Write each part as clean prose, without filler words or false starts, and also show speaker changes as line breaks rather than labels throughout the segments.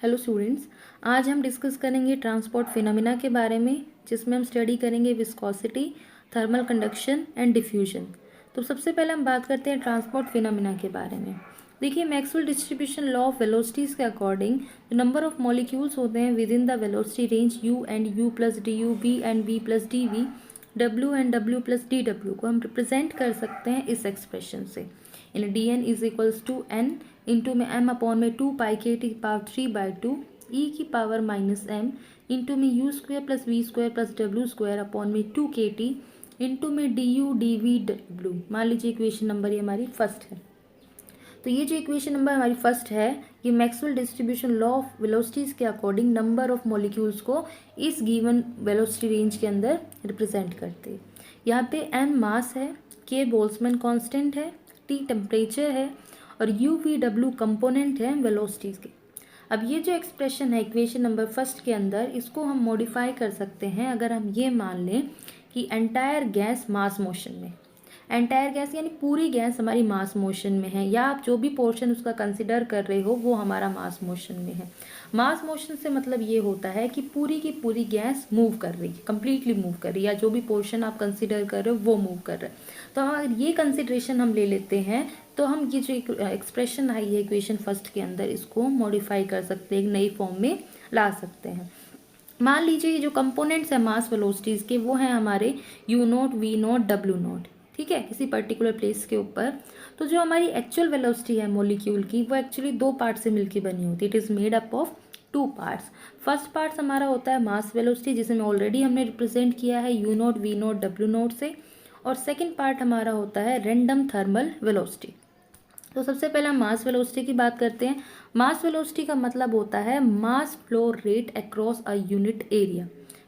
Hello students, आज हम discuss करेंगे ट्रांसपोर्ट फिनोमिना के बारे में, जिसमें हम स्टडी करेंगे viscosity, thermal conduction and diffusion. तो सबसे पहले हम बात करते हैं ट्रांसपोर्ट फिनोमिना के बारे में। देखिए, Maxwell distribution law of velocities के अकॉर्डिंग जो नंबर ऑफ मॉलिक्यूल्स होते हैं within the velocity range u and u plus d u, v and v plus d v, w and w plus d डब्ल्यू को हम represent कर सकते हैं इस एक्सप्रेशन से। In d n is equals to n into में m upon में 2 pi k T power 3/2 e की पावर माइनस m इंटू में u square plus v square plus w square upon में 2 के टी इंटू में D U D V W. मान लीजिए equation number ये हमारी फर्स्ट है। तो ये जो इक्वेशन नंबर हमारी फर्स्ट है, ये Maxwell distribution law of velocities के अकॉर्डिंग नंबर ऑफ मॉलिक्यूल्स को इस गिवन वेलोसिटी रेंज के अंदर रिप्रेजेंट करते हैं। यहाँ पे m मास है, k बोल्ट्जमैन कांस्टेंट है, t टेम्परेचर है और u v w कंपोनेंट है वेलोसिटीज़ के। अब ये जो एक्सप्रेशन है इक्वेशन नंबर फर्स्ट के अंदर, इसको हम मॉडिफाई कर सकते हैं अगर हम ये मान लें कि एंटायर गैस मास मोशन में, एंटायर गैस यानी पूरी गैस हमारी मास मोशन में है, या आप जो भी पोर्शन उसका कंसिडर कर रहे हो वो हमारा मास मोशन में है। मास मोशन से मतलब ये होता है कि पूरी की पूरी गैस मूव कर रही है, कंप्लीटली मूव कर रही है, या जो भी पोर्शन आप कंसिडर कर रहे हो वो मूव कर रहा है। तो अगर ये कंसिडरेशन हम ले लेते हैं तो हम ये जो एक्सप्रेशन आई है इक्वेशन फर्स्ट के अंदर, इसको मॉडिफाई कर सकते हैं, एक नई फॉर्म में ला सकते हैं। मान लीजिए ये जो कंपोनेंट्स है मास वेलोसिटीज़ के, वो हैं हमारे u note, v note, w note, ठीक है, किसी पर्टिकुलर प्लेस के ऊपर। तो जो हमारी एक्चुअल वेलोसिटी है मॉलिक्यूल की, वो एक्चुअली दो पार्ट से मिलकर बनी होती है। It is made up of two parts. First part हमारा होता है मास वेलोसिटी, जिसे ऑलरेडी हमने रिप्रेजेंट किया है u note, v note, w note से, और सेकेंड पार्ट हमारा होता है रैंडम थर्मल वेलोसिटी। तो सबसे पहले हम मास वेलोसिटी की बात करते हैं। मास वेलोसिटी का मतलब होता है mass flow rate across a unit area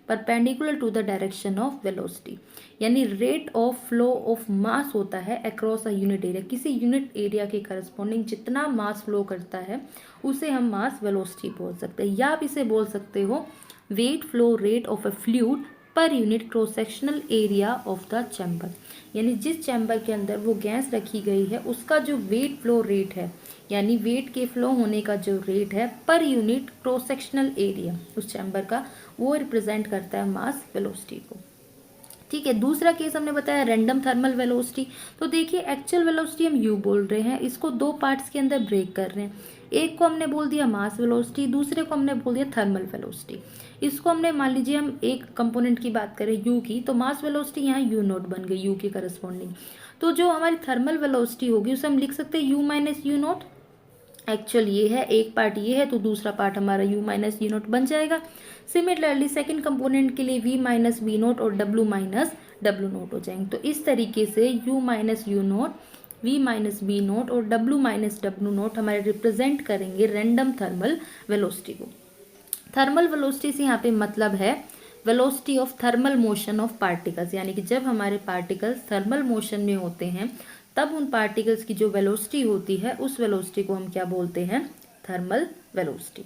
perpendicular to the direction of velocity, यानी rate of flow of mass होता है अक्रॉस अ यूनिट एरिया। किसी यूनिट एरिया के करस्पॉन्डिंग जितना मास फ्लो करता है उसे हम मास वेलोसिटी बोल सकते हैं, या आप इसे बोल सकते हो weight flow rate of a fluid per unit cross sectional area of the chamber, यानी जिस चैम्बर के अंदर वो गैस रखी गई है उसका जो वेट फ्लो रेट है, यानी वेट के फ्लो होने का जो रेट है पर यूनिट क्रॉस सेक्शनल एरिया उस चैम्बर का, वो रिप्रेजेंट करता है मास वेलोसिटी को। ठीक है, दूसरा केस हमने बताया रैंडम थर्मल वेलोसिटी। तो देखिए, एक्चुअल वेलोसिटी हम यू बोल रहे हैं, इसको दो पार्ट्स के अंदर ब्रेक कर रहे हैं। एक को हमने बोल दिया मास वेलोसिटी, दूसरे को हमने बोल दिया थर्मल वेलोसिटी। इसको हमने, मान लीजिए हम एक कंपोनेंट की बात करें यू की, तो मास वेलोसिटी यहाँ यू नोट बन गई यू के करस्पॉन्डिंग। तो जो हमारी थर्मल वेलोसिटी होगी उसे हम लिख सकते हैं you minus U note. Actual ये है, एक पार्ट ये है, तो दूसरा पार्ट हमारा u माइनस यू नोट बन जाएगा। सिमिलरली सेकेंड कंपोनेंट के लिए v माइनस वी नोट और w माइनस डब्ल्यू नोट हो जाएंगे। तो इस तरीके से u minus U nought, v minus V nought और w माइनस डब्ल्यू नोट हमारे रिप्रेजेंट करेंगे रैंडम थर्मल वेलोसिटी को। थर्मल वेलोसिटी से यहाँ पे मतलब है velocity of thermal motion of particles, यानी कि जब हमारे पार्टिकल्स थर्मल मोशन में होते हैं तब उन पार्टिकल्स की जो वेलोसिटी होती है उस वेलोसिटी को हम क्या बोलते हैं, थर्मल वेलोसिटी।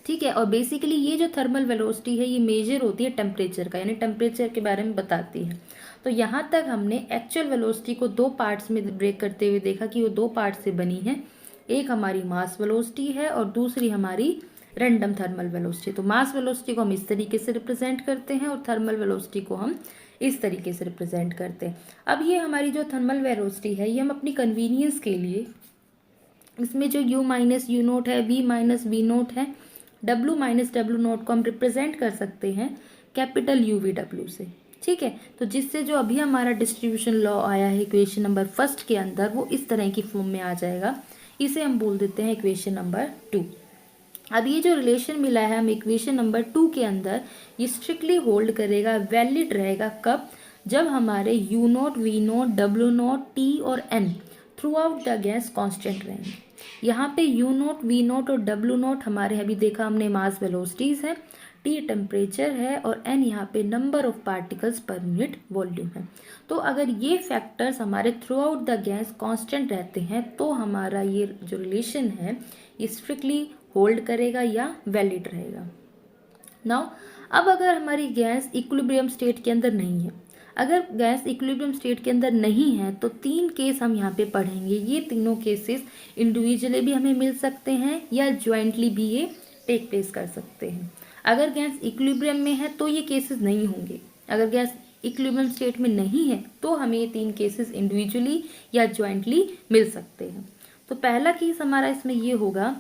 ठीक है, और बेसिकली ये जो थर्मल वेलोसिटी है ये मेजर होती है टेम्परेचर का, यानी टेम्परेचर के बारे में बताती है। तो यहाँ तक हमने एक्चुअल वेलोसिटी को दो पार्ट्स में ब्रेक करते हुए देखा कि वो दो पार्ट से बनी है। एक हमारी मास वेलोसिटी है और दूसरी हमारी रैंडम थर्मल वेलोसिटी। तो मास वेलोसिटी को हम इस तरीके से रिप्रेजेंट करते हैं और थर्मल वेलोसिटी को हम इस तरीके से रिप्रेजेंट करते हैं। अब ये हमारी जो थर्मल वेलोसिटी है ये हम अपनी कन्वीनियंस के लिए, इसमें जो u माइनस यू नोट है, v माइनस वी नोट है, w माइनस डब्ल्यू नोट को हम रिप्रेजेंट कर सकते हैं कैपिटल u v w से। ठीक है, तो जिससे जो अभी हमारा डिस्ट्रीब्यूशन लॉ आया है इक्वेशन नंबर फर्स्ट के अंदर, वो इस तरह की फॉर्म में आ जाएगा। इसे हम बोल देते हैं इक्वेशन नंबर 2। अब ये जो रिलेशन मिला है हम इक्वेशन नंबर 2 के अंदर, ये स्ट्रिक्टली होल्ड करेगा, वैलिड रहेगा कब, जब हमारे u note, v note, w note, t और n through out the gas constant रहेंगे। यहाँ पे u नोट, v नोट और w नोट हमारे, अभी देखा हमने, मास वेलोसिटीज़ है, t टेम्परेचर है और n यहाँ पे number of particles per unit volume है। तो अगर ये फैक्टर्स हमारे through out the gas constant रहते हैं तो हमारा ये जो रिलेशन है ये स्ट्रिक्टली होल्ड करेगा या वैलिड रहेगा। नाउ अब अगर हमारी गैस इक्विलिब्रियम स्टेट के अंदर नहीं है, अगर गैस इक्विलिब्रियम स्टेट के अंदर नहीं है तो 3 केस हम यहाँ पे पढ़ेंगे। ये तीनों केसेस इंडिविजुअली भी हमें मिल सकते हैं या ज्वाइंटली भी ये टेक प्लेस कर सकते हैं। अगर गैस इक्विलिब्रियम में है तो ये केसेस नहीं होंगे। अगर गैस इक्विलिब्रियम स्टेट में नहीं है तो हमें ये 3 केसेस इंडिविजुअली या ज्वाइंटली मिल सकते हैं। तो पहला केस हमारा इसमें ये होगा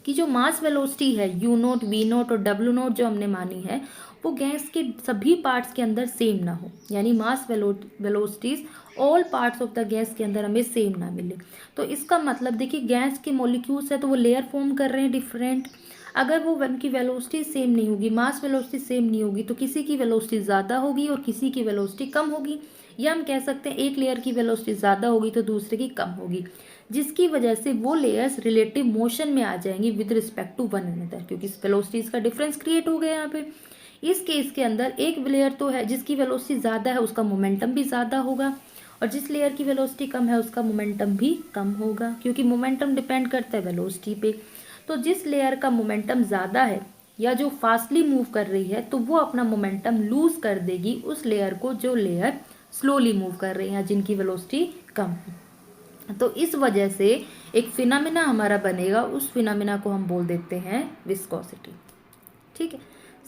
कि जो मास वेलोसिटी है u0, v0 और w0 जो हमने मानी है वो गैस के सभी पार्ट्स के अंदर सेम ना हो, यानी mass velocities all parts of the gas के अंदर हमें सेम ना मिले। तो इसका मतलब देखिए गैस के मॉलिक्यूल्स है तो वो लेयर फॉर्म कर रहे हैं डिफरेंट। अगर वो उनकी वेलोसिटी सेम नहीं होगी, मास वेलोसिटी सेम नहीं होगी, तो किसी की वेलोसिटी ज़्यादा होगी और किसी की वेलोसिटी कम होगी, या हम कह सकते हैं एक लेयर की वेलोसिटी ज़्यादा होगी तो दूसरे की कम होगी, जिसकी वजह से वो लेयर्स रिलेटिव मोशन में आ जाएंगी with respect to one another, क्योंकि वेलोसिटीज का डिफरेंस क्रिएट हो गया यहाँ पे। इस केस के अंदर एक लेयर तो है जिसकी वेलोसिटी ज़्यादा है, उसका मोमेंटम भी ज़्यादा होगा, और जिस लेयर की वेलोसिटी कम है उसका मोमेंटम भी कम होगा, क्योंकि मोमेंटम डिपेंड करता है वेलोसिटी पे। तो जिस लेयर का मोमेंटम ज़्यादा है या जो फास्टली मूव कर रही है तो वो अपना मोमेंटम लूज कर देगी उस लेयर को जो लेयर स्लोली मूव कर रही है, जिनकी वेलोसिटी कम है। तो इस वजह से एक फिनोमेना हमारा बनेगा, उस फिनोमेना को हम बोल देते हैं विस्कोसिटी। ठीक है।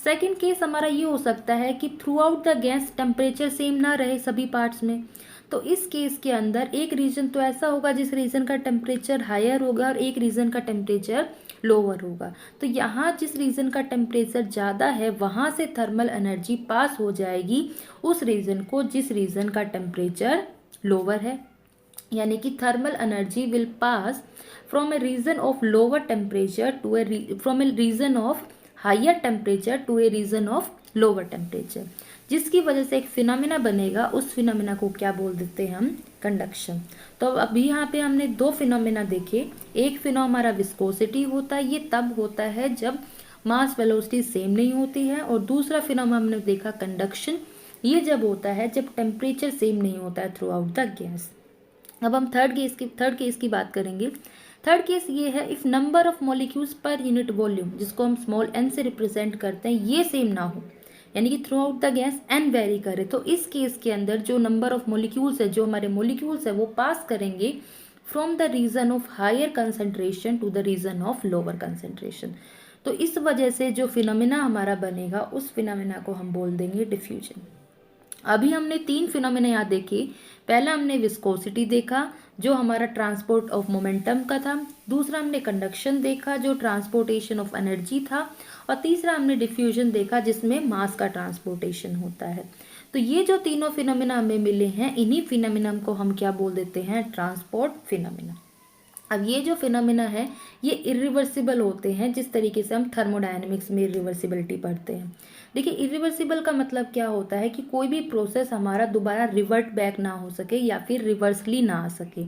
सेकंड केस हमारा ये हो सकता है कि through out the gas temperature same ना रहे सभी पार्ट्स में। तो इस केस के अंदर एक रीजन तो ऐसा होगा जिस रीजन का टेम्परेचर हायर होगा और एक रीजन का टेम्परेचर लोअर होगा। तो यहाँ जिस रीजन का टेम्परेचर ज़्यादा है वहाँ से थर्मल एनर्जी पास हो जाएगी उस रीजन को जिस रीजन का टेम्परेचर लोअर है, यानी कि thermal energy will pass from a region of lower temperature to from a region of higher temperature to a region of lower temperature, जिसकी वजह से एक फिनोमेना बनेगा। उस फिनोमेना को क्या बोल देते हैं हम? कंडक्शन। तो अभी यहाँ पे हमने 2 फिनोमेना देखे। एक फिनो हमारा विस्कोसिटी होता है, ये तब होता है जब मास वेलोसिटी सेम नहीं होती है, और दूसरा फिनोमेना हमने देखा कंडक्शन, ये जब होता है जब टेम्परेचर सेम नहीं होता है थ्रू आउट द गैस। अब हम थर्ड केस की बात करेंगे। थर्ड केस ये है if number of molecules per unit volume, जिसको हम स्मॉल n से रिप्रेजेंट करते हैं, ये सेम ना हो, यानी कि through out the gas n very करे। तो इस केस के अंदर जो नंबर ऑफ मॉलिक्यूल्स है, जो हमारे मॉलिक्यूल्स है वो पास करेंगे from the region of higher concentration to the region of lower concentration. तो इस वजह से जो फिनोमेना हमारा बनेगा उस फिनोमेना को हम बोल देंगे डिफ्यूजन। अभी हमने 3 फिनोमेना यहाँ देखे। पहला हमने विस्कोसिटी देखा जो हमारा ट्रांसपोर्ट ऑफ मोमेंटम का था, दूसरा हमने कंडक्शन देखा जो ट्रांसपोर्टेशन ऑफ एनर्जी था, और तीसरा हमने डिफ्यूजन देखा जिसमें मास का ट्रांसपोर्टेशन होता है। तो ये जो तीनों फिनोमेना हमें मिले हैं, इन्हीं फिनोमेना को हम क्या बोल देते हैं? Transport phenomena. अब ये जो फिनोमेना है ये इरिवर्सिबल होते हैं, जिस तरीके से हम थर्मोडायनेमिक्स में इरिवर्सिबिलिटी पढ़ते हैं। देखिए इरिवर्सिबल का मतलब क्या होता है कि कोई भी प्रोसेस हमारा दोबारा रिवर्ट बैक ना हो सके या फिर रिवर्सली ना आ सके।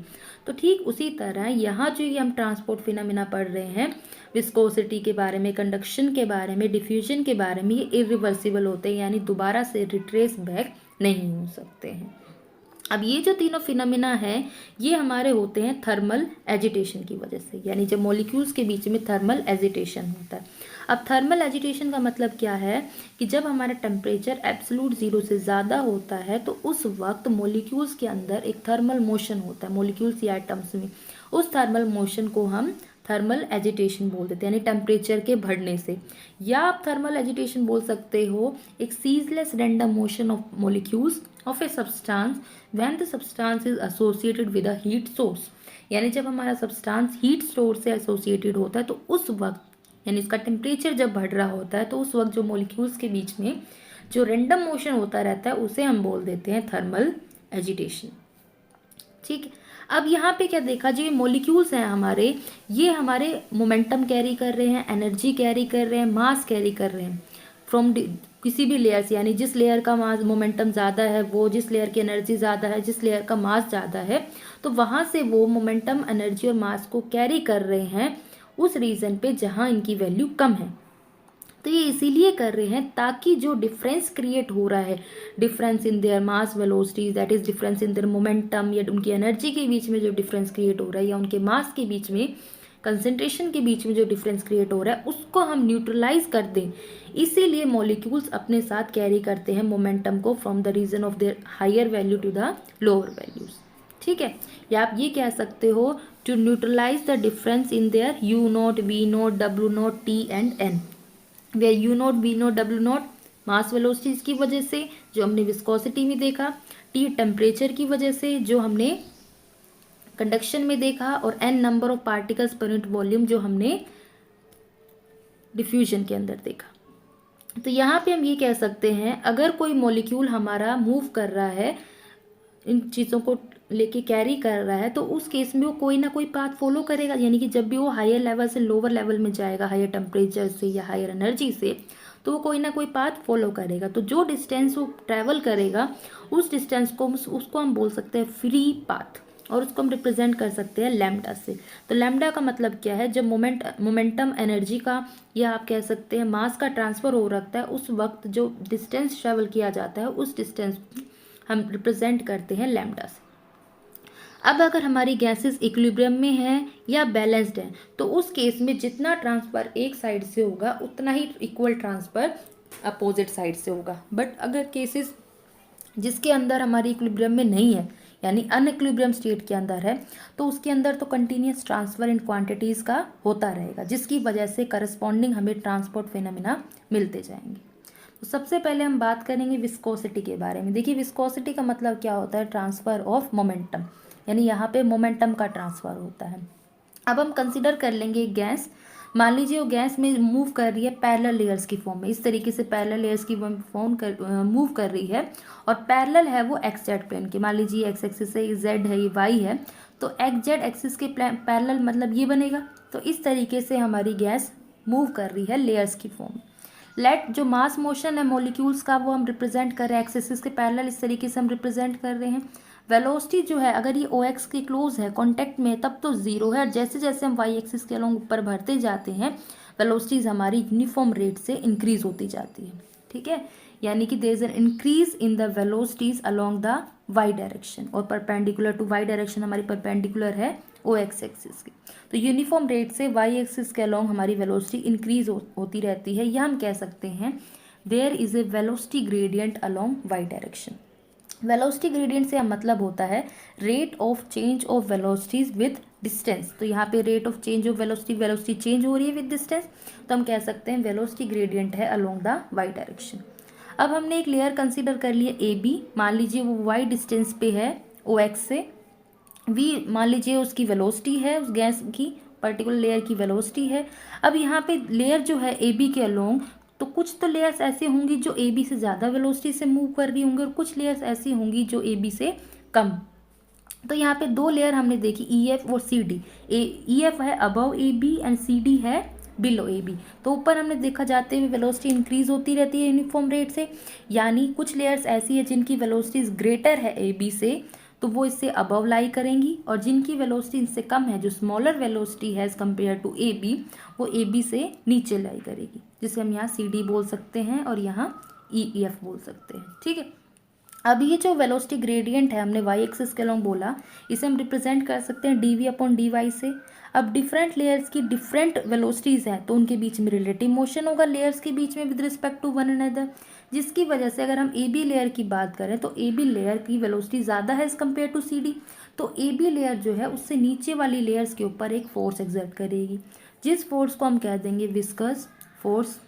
तो ठीक उसी तरह यहाँ जो ये हम ट्रांसपोर्ट फिनोमेना पढ़ रहे हैं, विस्कोसिटी के बारे में, कंडक्शन के बारे में, डिफ्यूजन के बारे में, ये इरिवर्सिबल होते हैं, यानी दोबारा से रिट्रेस बैक नहीं हो सकते हैं। अब ये जो तीनों फिनोमेना है ये हमारे होते हैं थर्मल एजिटेशन की वजह से, यानी जब मॉलिक्यूल्स के बीच में थर्मल एजिटेशन होता है। अब थर्मल एजिटेशन का मतलब क्या है कि जब हमारा टेम्परेचर एब्सोल्यूट 0 से ज़्यादा होता है तो उस वक्त मॉलिक्यूल्स के अंदर एक थर्मल मोशन होता है, मॉलिक्यूल्स या एटम्स में। उस थर्मल मोशन को हम थर्मल एजिटेशन बोल देते हैं, यानी टेम्परेचर के बढ़ने से। या आप थर्मल एजिटेशन बोल सकते हो एक ceaseless random motion of molecules of a substance when the substance is associated with a heat source, यानी जब हमारा सब्सटेंस हीट सोर्स से एसोसिएटेड होता है तो उस वक्त, यानी इसका टेम्परेचर जब बढ़ रहा होता है तो उस वक्त जो मॉलिक्यूल्स के बीच में जो रैंडम मोशन होता रहता है उसे हम बोल देते हैं थर्मल एजिटेशन। ठीक है। अब यहाँ पे क्या देखा, जो ये मॉलिक्यूल्स हैं हमारे, ये हमारे मोमेंटम कैरी कर रहे हैं, एनर्जी कैरी कर रहे हैं, मास कैरी कर रहे हैं फ्रॉम किसी भी लेयर से, यानी जिस लेयर का मास मोमेंटम ज़्यादा है, वो जिस लेयर की एनर्जी ज़्यादा है, जिस लेयर का मास ज़्यादा है, तो वहाँ से वो मोमेंटम, एनर्जी और मास को कैरी कर रहे हैं उस रीजन पे जहाँ इनकी वैल्यू कम है। तो ये इसीलिए कर रहे हैं ताकि जो डिफरेंस क्रिएट हो रहा है, difference in their mass velocities, that is difference in there momentum, या उनकी एनर्जी के बीच में जो डिफरेंस क्रिएट हो रहा है या उनके मास के बीच में, कंसेंट्रेशन के बीच में जो डिफरेंस क्रिएट हो रहा है उसको हम न्यूट्रलाइज कर दें, इसीलिए मॉलिक्यूल्स अपने साथ कैरी करते हैं मोमेंटम को from the region of their higher value to the lower values. ठीक है, या आप ये कह सकते हो to neutralise the difference in their U nought, V nought, W nought, T and N. वे U nought, V nought, W nought mass velocities की वजह से जो हमने विस्कोसिटी में देखा, टी टेम्परेचर की वजह से जो हमने कंडक्शन में देखा, और N number of particles per unit volume जो हमने डिफ्यूजन के अंदर देखा। तो यहाँ पे हम ये कह सकते हैं अगर कोई मॉलिक्यूल हमारा मूव कर रहा है, इन चीज़ों को लेके कैरी कर रहा है, तो उस केस में वो कोई ना कोई पाथ फॉलो करेगा, यानी कि जब भी वो हायर लेवल से लोअर लेवल में जाएगा, हायर टेम्परेचर से या हायर एनर्जी से, तो वो कोई ना कोई पाथ फॉलो करेगा। तो जो डिस्टेंस वो ट्रैवल करेगा उस डिस्टेंस को उसको हम बोल सकते हैं फ्री पाथ, और उसको हम रिप्रेजेंट कर सकते हैं लैम्डा से। तो लैम्डा का मतलब क्या है, जब मोमेंटम एनर्जी का या आप कह सकते हैं मास का ट्रांसफर हो रखता है, उस वक्त जो डिस्टेंस ट्रैवल किया जाता है उस डिस्टेंस हम रिप्रेजेंट करते हैं लैम्डा से। अब अगर हमारी गैसेस इक्विलिब्रियम में है या बैलेंस्ड है, तो उस केस में जितना ट्रांसफर एक साइड से होगा उतना ही इक्वल ट्रांसफर अपोजिट साइड से होगा। बट अगर केसेस जिसके अंदर हमारी इक्विलिब्रियम में नहीं है, यानी अनइक्विलिब्रियम स्टेट के अंदर है, तो उसके अंदर तो कंटिन्यूस ट्रांसफर इन क्वांटिटीज़ का होता रहेगा, जिसकी वजह से करस्पॉन्डिंग हमें ट्रांसपोर्ट फिनोमिना मिलते जाएंगे। तो सबसे पहले हम बात करेंगे विस्कोसिटी के बारे में। देखिए विस्कोसिटी का मतलब क्या होता है, ट्रांसफर ऑफ मोमेंटम, यानी यहाँ पे मोमेंटम का ट्रांसफर होता है। अब हम कंसिडर कर लेंगे एक गैस, मान लीजिए वो गैस में मूव कर रही है पैरेलल लेयर्स की फॉर्म में, इस तरीके से पैरेलल लेयर्स की मूव कर रही है, और पैरेलल है वो एक्स जेड प्लेन के, मान लीजिए एक्स एक्सिस है, जेड है, ये वाई है, तो एक्स जेड एक्सिस के पैरेलल मतलब ये बनेगा। तो इस तरीके से हमारी गैस मूव कर रही है लेयर्स की फॉर्म। लेट जो मास मोशन है मॉलिक्यूल्स का वो हम रिप्रेजेंट कर रहे हैं एक्स एक्सिस के पैरेलल, इस तरीके से हम रिप्रेजेंट कर रहे हैं। वेलोसिटी जो है अगर ये OX के क्लोज है, कांटेक्ट में, तब तो जीरो है, और जैसे जैसे हम वाई एक्सिस के अलोंग ऊपर बढ़ते जाते हैं वेलोसिटीज हमारी यूनिफॉर्म रेट से इंक्रीज होती जाती है। ठीक है, यानी कि there is an increase in the velocities along the Y direction, और परपेंडिकुलर टू वाई डायरेक्शन हमारी परपेंडिकुलर है OX एक्सिस की। तो यूनिफॉर्म रेट से वाई एक्सिस के अलोंग हमारी वेलोसिटी इंक्रीज होती रहती है, या हम कह सकते हैं there is a velocity gradient along Y direction. Velocity gradient से मतलब होता है rate of change of velocities with distance. तो यहाँ पे rate of change of velocity change हो रही है विद डिस्टेंस, तो हम कह सकते हैं वेलोसिटी ग्रेडियंट है अलोंग द वाई डायरेक्शन। अब हमने एक लेयर कंसीडर कर लिया AB, मान लीजिए वो वाई डिस्टेंस पे है OX से, V मान लीजिए उसकी वेलोसिटी है, उस गैस की पर्टिकुलर लेयर की वेलोसिटी है। अब यहाँ पे लेयर जो है AB के अलोंग, तो कुछ तो लेयर्स ऐसी होंगी जो AB से ज़्यादा वेलोसिटी से मूव कर रही होंगी, और कुछ लेयर्स ऐसी होंगी जो AB से कम। तो यहाँ पे दो लेयर हमने देखी EF और CD। EF है अबव AB एंड CD है बिलो AB। तो ऊपर हमने देखा जाते हुए वेलोसिटी इंक्रीज होती रहती है यूनिफॉर्म रेट से, यानी कुछ लेयर्स ऐसी है जिनकी वेलोसिटीज ग्रेटर है AB से, तो वो इससे अबव लाई करेंगी, और जिनकी वेलोसिटी इनसे कम है, जो स्मॉलर वेलोसिटी है एज कम्पेयर टू AB, वो AB से नीचे लाई करेगी, जिसे हम यहाँ CD बोल सकते हैं और यहाँ EF बोल सकते हैं। ठीक है, अब ये जो वेलोसिटी ग्रेडियंट है हमने वाई एक्सिस के अलोंग बोला, इसे हम रिप्रेजेंट कर सकते हैं dV अपॉन dy से। अब डिफरेंट लेयर्स की डिफरेंट वेलोसिटीज़ हैं, तो उनके बीच में रिलेटिव मोशन होगा लेयर्स के बीच में with respect to one another, जिसकी वजह से अगर हम AB लेयर की बात करें तो AB लेयर की वेलोसिटी ज़्यादा है एज कम्पेयर टू CD। तो AB लेयर जो है उससे नीचे वाली लेयर्स के ऊपर एक फोर्स एक्सर्ट करेगी, जिस फोर्स को हम कह देंगे विस्कस फोर्स।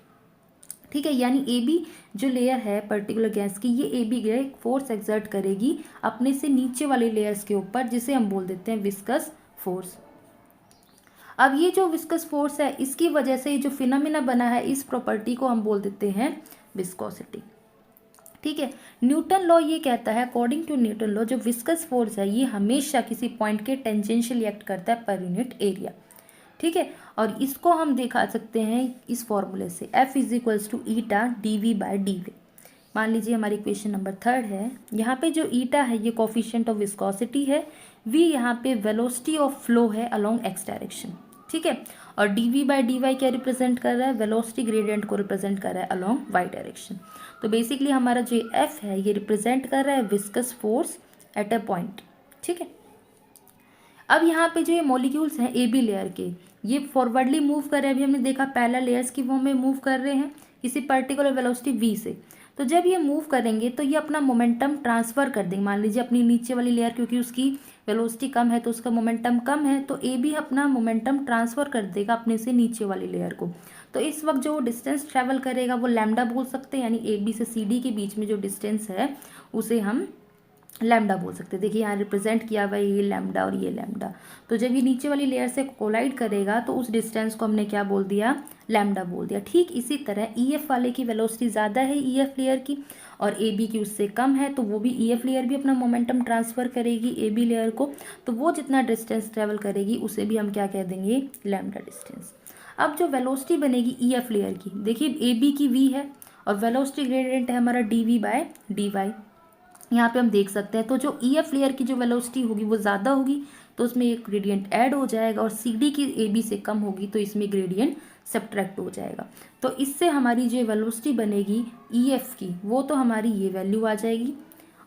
ठीक है, यानी AB जो लेयर है पर्टिकुलर गैस की, ये AB लेयर फोर्स एक्सर्ट करेगी अपने से नीचे वाली लेयर्स के ऊपर, जिसे हम बोल देते हैं विस्कस फोर्स। अब ये जो विस्कस फोर्स है, इसकी वजह से जो फिनोमिना बना है, इस प्रॉपर्टी को हम बोल देते हैं विस्कोसिटी। ठीक है, न्यूटन लॉ ये कहता है, अकॉर्डिंग टू न्यूटन लॉ, जो विस्कस फोर्स है ये हमेशा किसी पॉइंट के टेंजेंशियल एक्ट करता है पर यूनिट एरिया। ठीक है, और इसको हम दिखा सकते हैं इस फॉर्मूले से, F is equals to eta dV by dV। मान लीजिए हमारी क्वेश्चन नंबर 3 है, यहाँ पे जो ईटा है ये कोफिशिएंट ऑफ विस्कोसिटी है, V यहाँ पे वेलोसिटी ऑफ फ्लो है अलोंग x डायरेक्शन। ठीक है, और dV बाय dy क्या रिप्रेजेंट कर रहा है, वेलोसिटी ग्रेडियंट को रिप्रेजेंट कर रहा है अलोंग y डायरेक्शन। तो बेसिकली हमारा जो F है ये रिप्रेजेंट कर रहा है viscous force at a point. ठीक है, अब यहाँ पे जो ये मॉलिक्यूल्स हैं AB लेयर के, ये फॉरवर्डली मूव कर रहे हैं, अभी हमने देखा पैरेलल लेयर्स की फॉर्म में मूव कर रहे हैं किसी पर्टिकुलर वेलोसिटी v से। तो जब ये मूव करेंगे तो ये अपना मोमेंटम ट्रांसफ़र कर देंगे। मान लीजिए अपनी नीचे वाली लेयर क्योंकि उसकी वेलोसिटी कम है तो उसका मोमेंटम कम है, तो ए भी अपना मोमेंटम ट्रांसफ़र कर देगा अपने से नीचे वाली लेयर को। तो इस वक्त जो डिस्टेंस ट्रैवल करेगा वो लैम्डा बोल सकते हैं, यानी ए बी से सी डी के बीच में जो डिस्टेंस है उसे हम लैम्डा बोल सकते हैं। देखिए यहाँ रिप्रेजेंट किया हुआ है ये लैम्डा और ये लैम्डा। तो जब ये नीचे वाली लेयर से कोलाइड करेगा तो उस डिस्टेंस को हमने क्या बोल दिया, लैम्डा बोल दिया। ठीक इसी तरह EF वाले की वेलोसिटी ज़्यादा है EF लेयर की और AB की उससे कम है, तो वो भी EF लेयर भी अपना मोमेंटम ट्रांसफ़र करेगी AB लेयर को, तो वो जितना डिस्टेंस ट्रेवल करेगी उसे भी हम क्या कह देंगे, लैम्डा डिस्टेंस। अब जो वेलोसिटी बनेगी EF लेयर की, देखिए AB की V है और वेलोसिटी ग्रेडियंट है हमारा dV/dy। यहाँ पे हम देख सकते हैं, तो जो EF लेयर की जो वेलोसिटी होगी वो ज़्यादा होगी तो उसमें एक ग्रेडियंट ऐड हो जाएगा, और CD की AB से कम होगी तो इसमें ग्रेडियंट सब्ट्रैक्ट हो जाएगा। तो इससे हमारी जो वेलोसिटी बनेगी EF की वो तो हमारी ये वैल्यू आ जाएगी,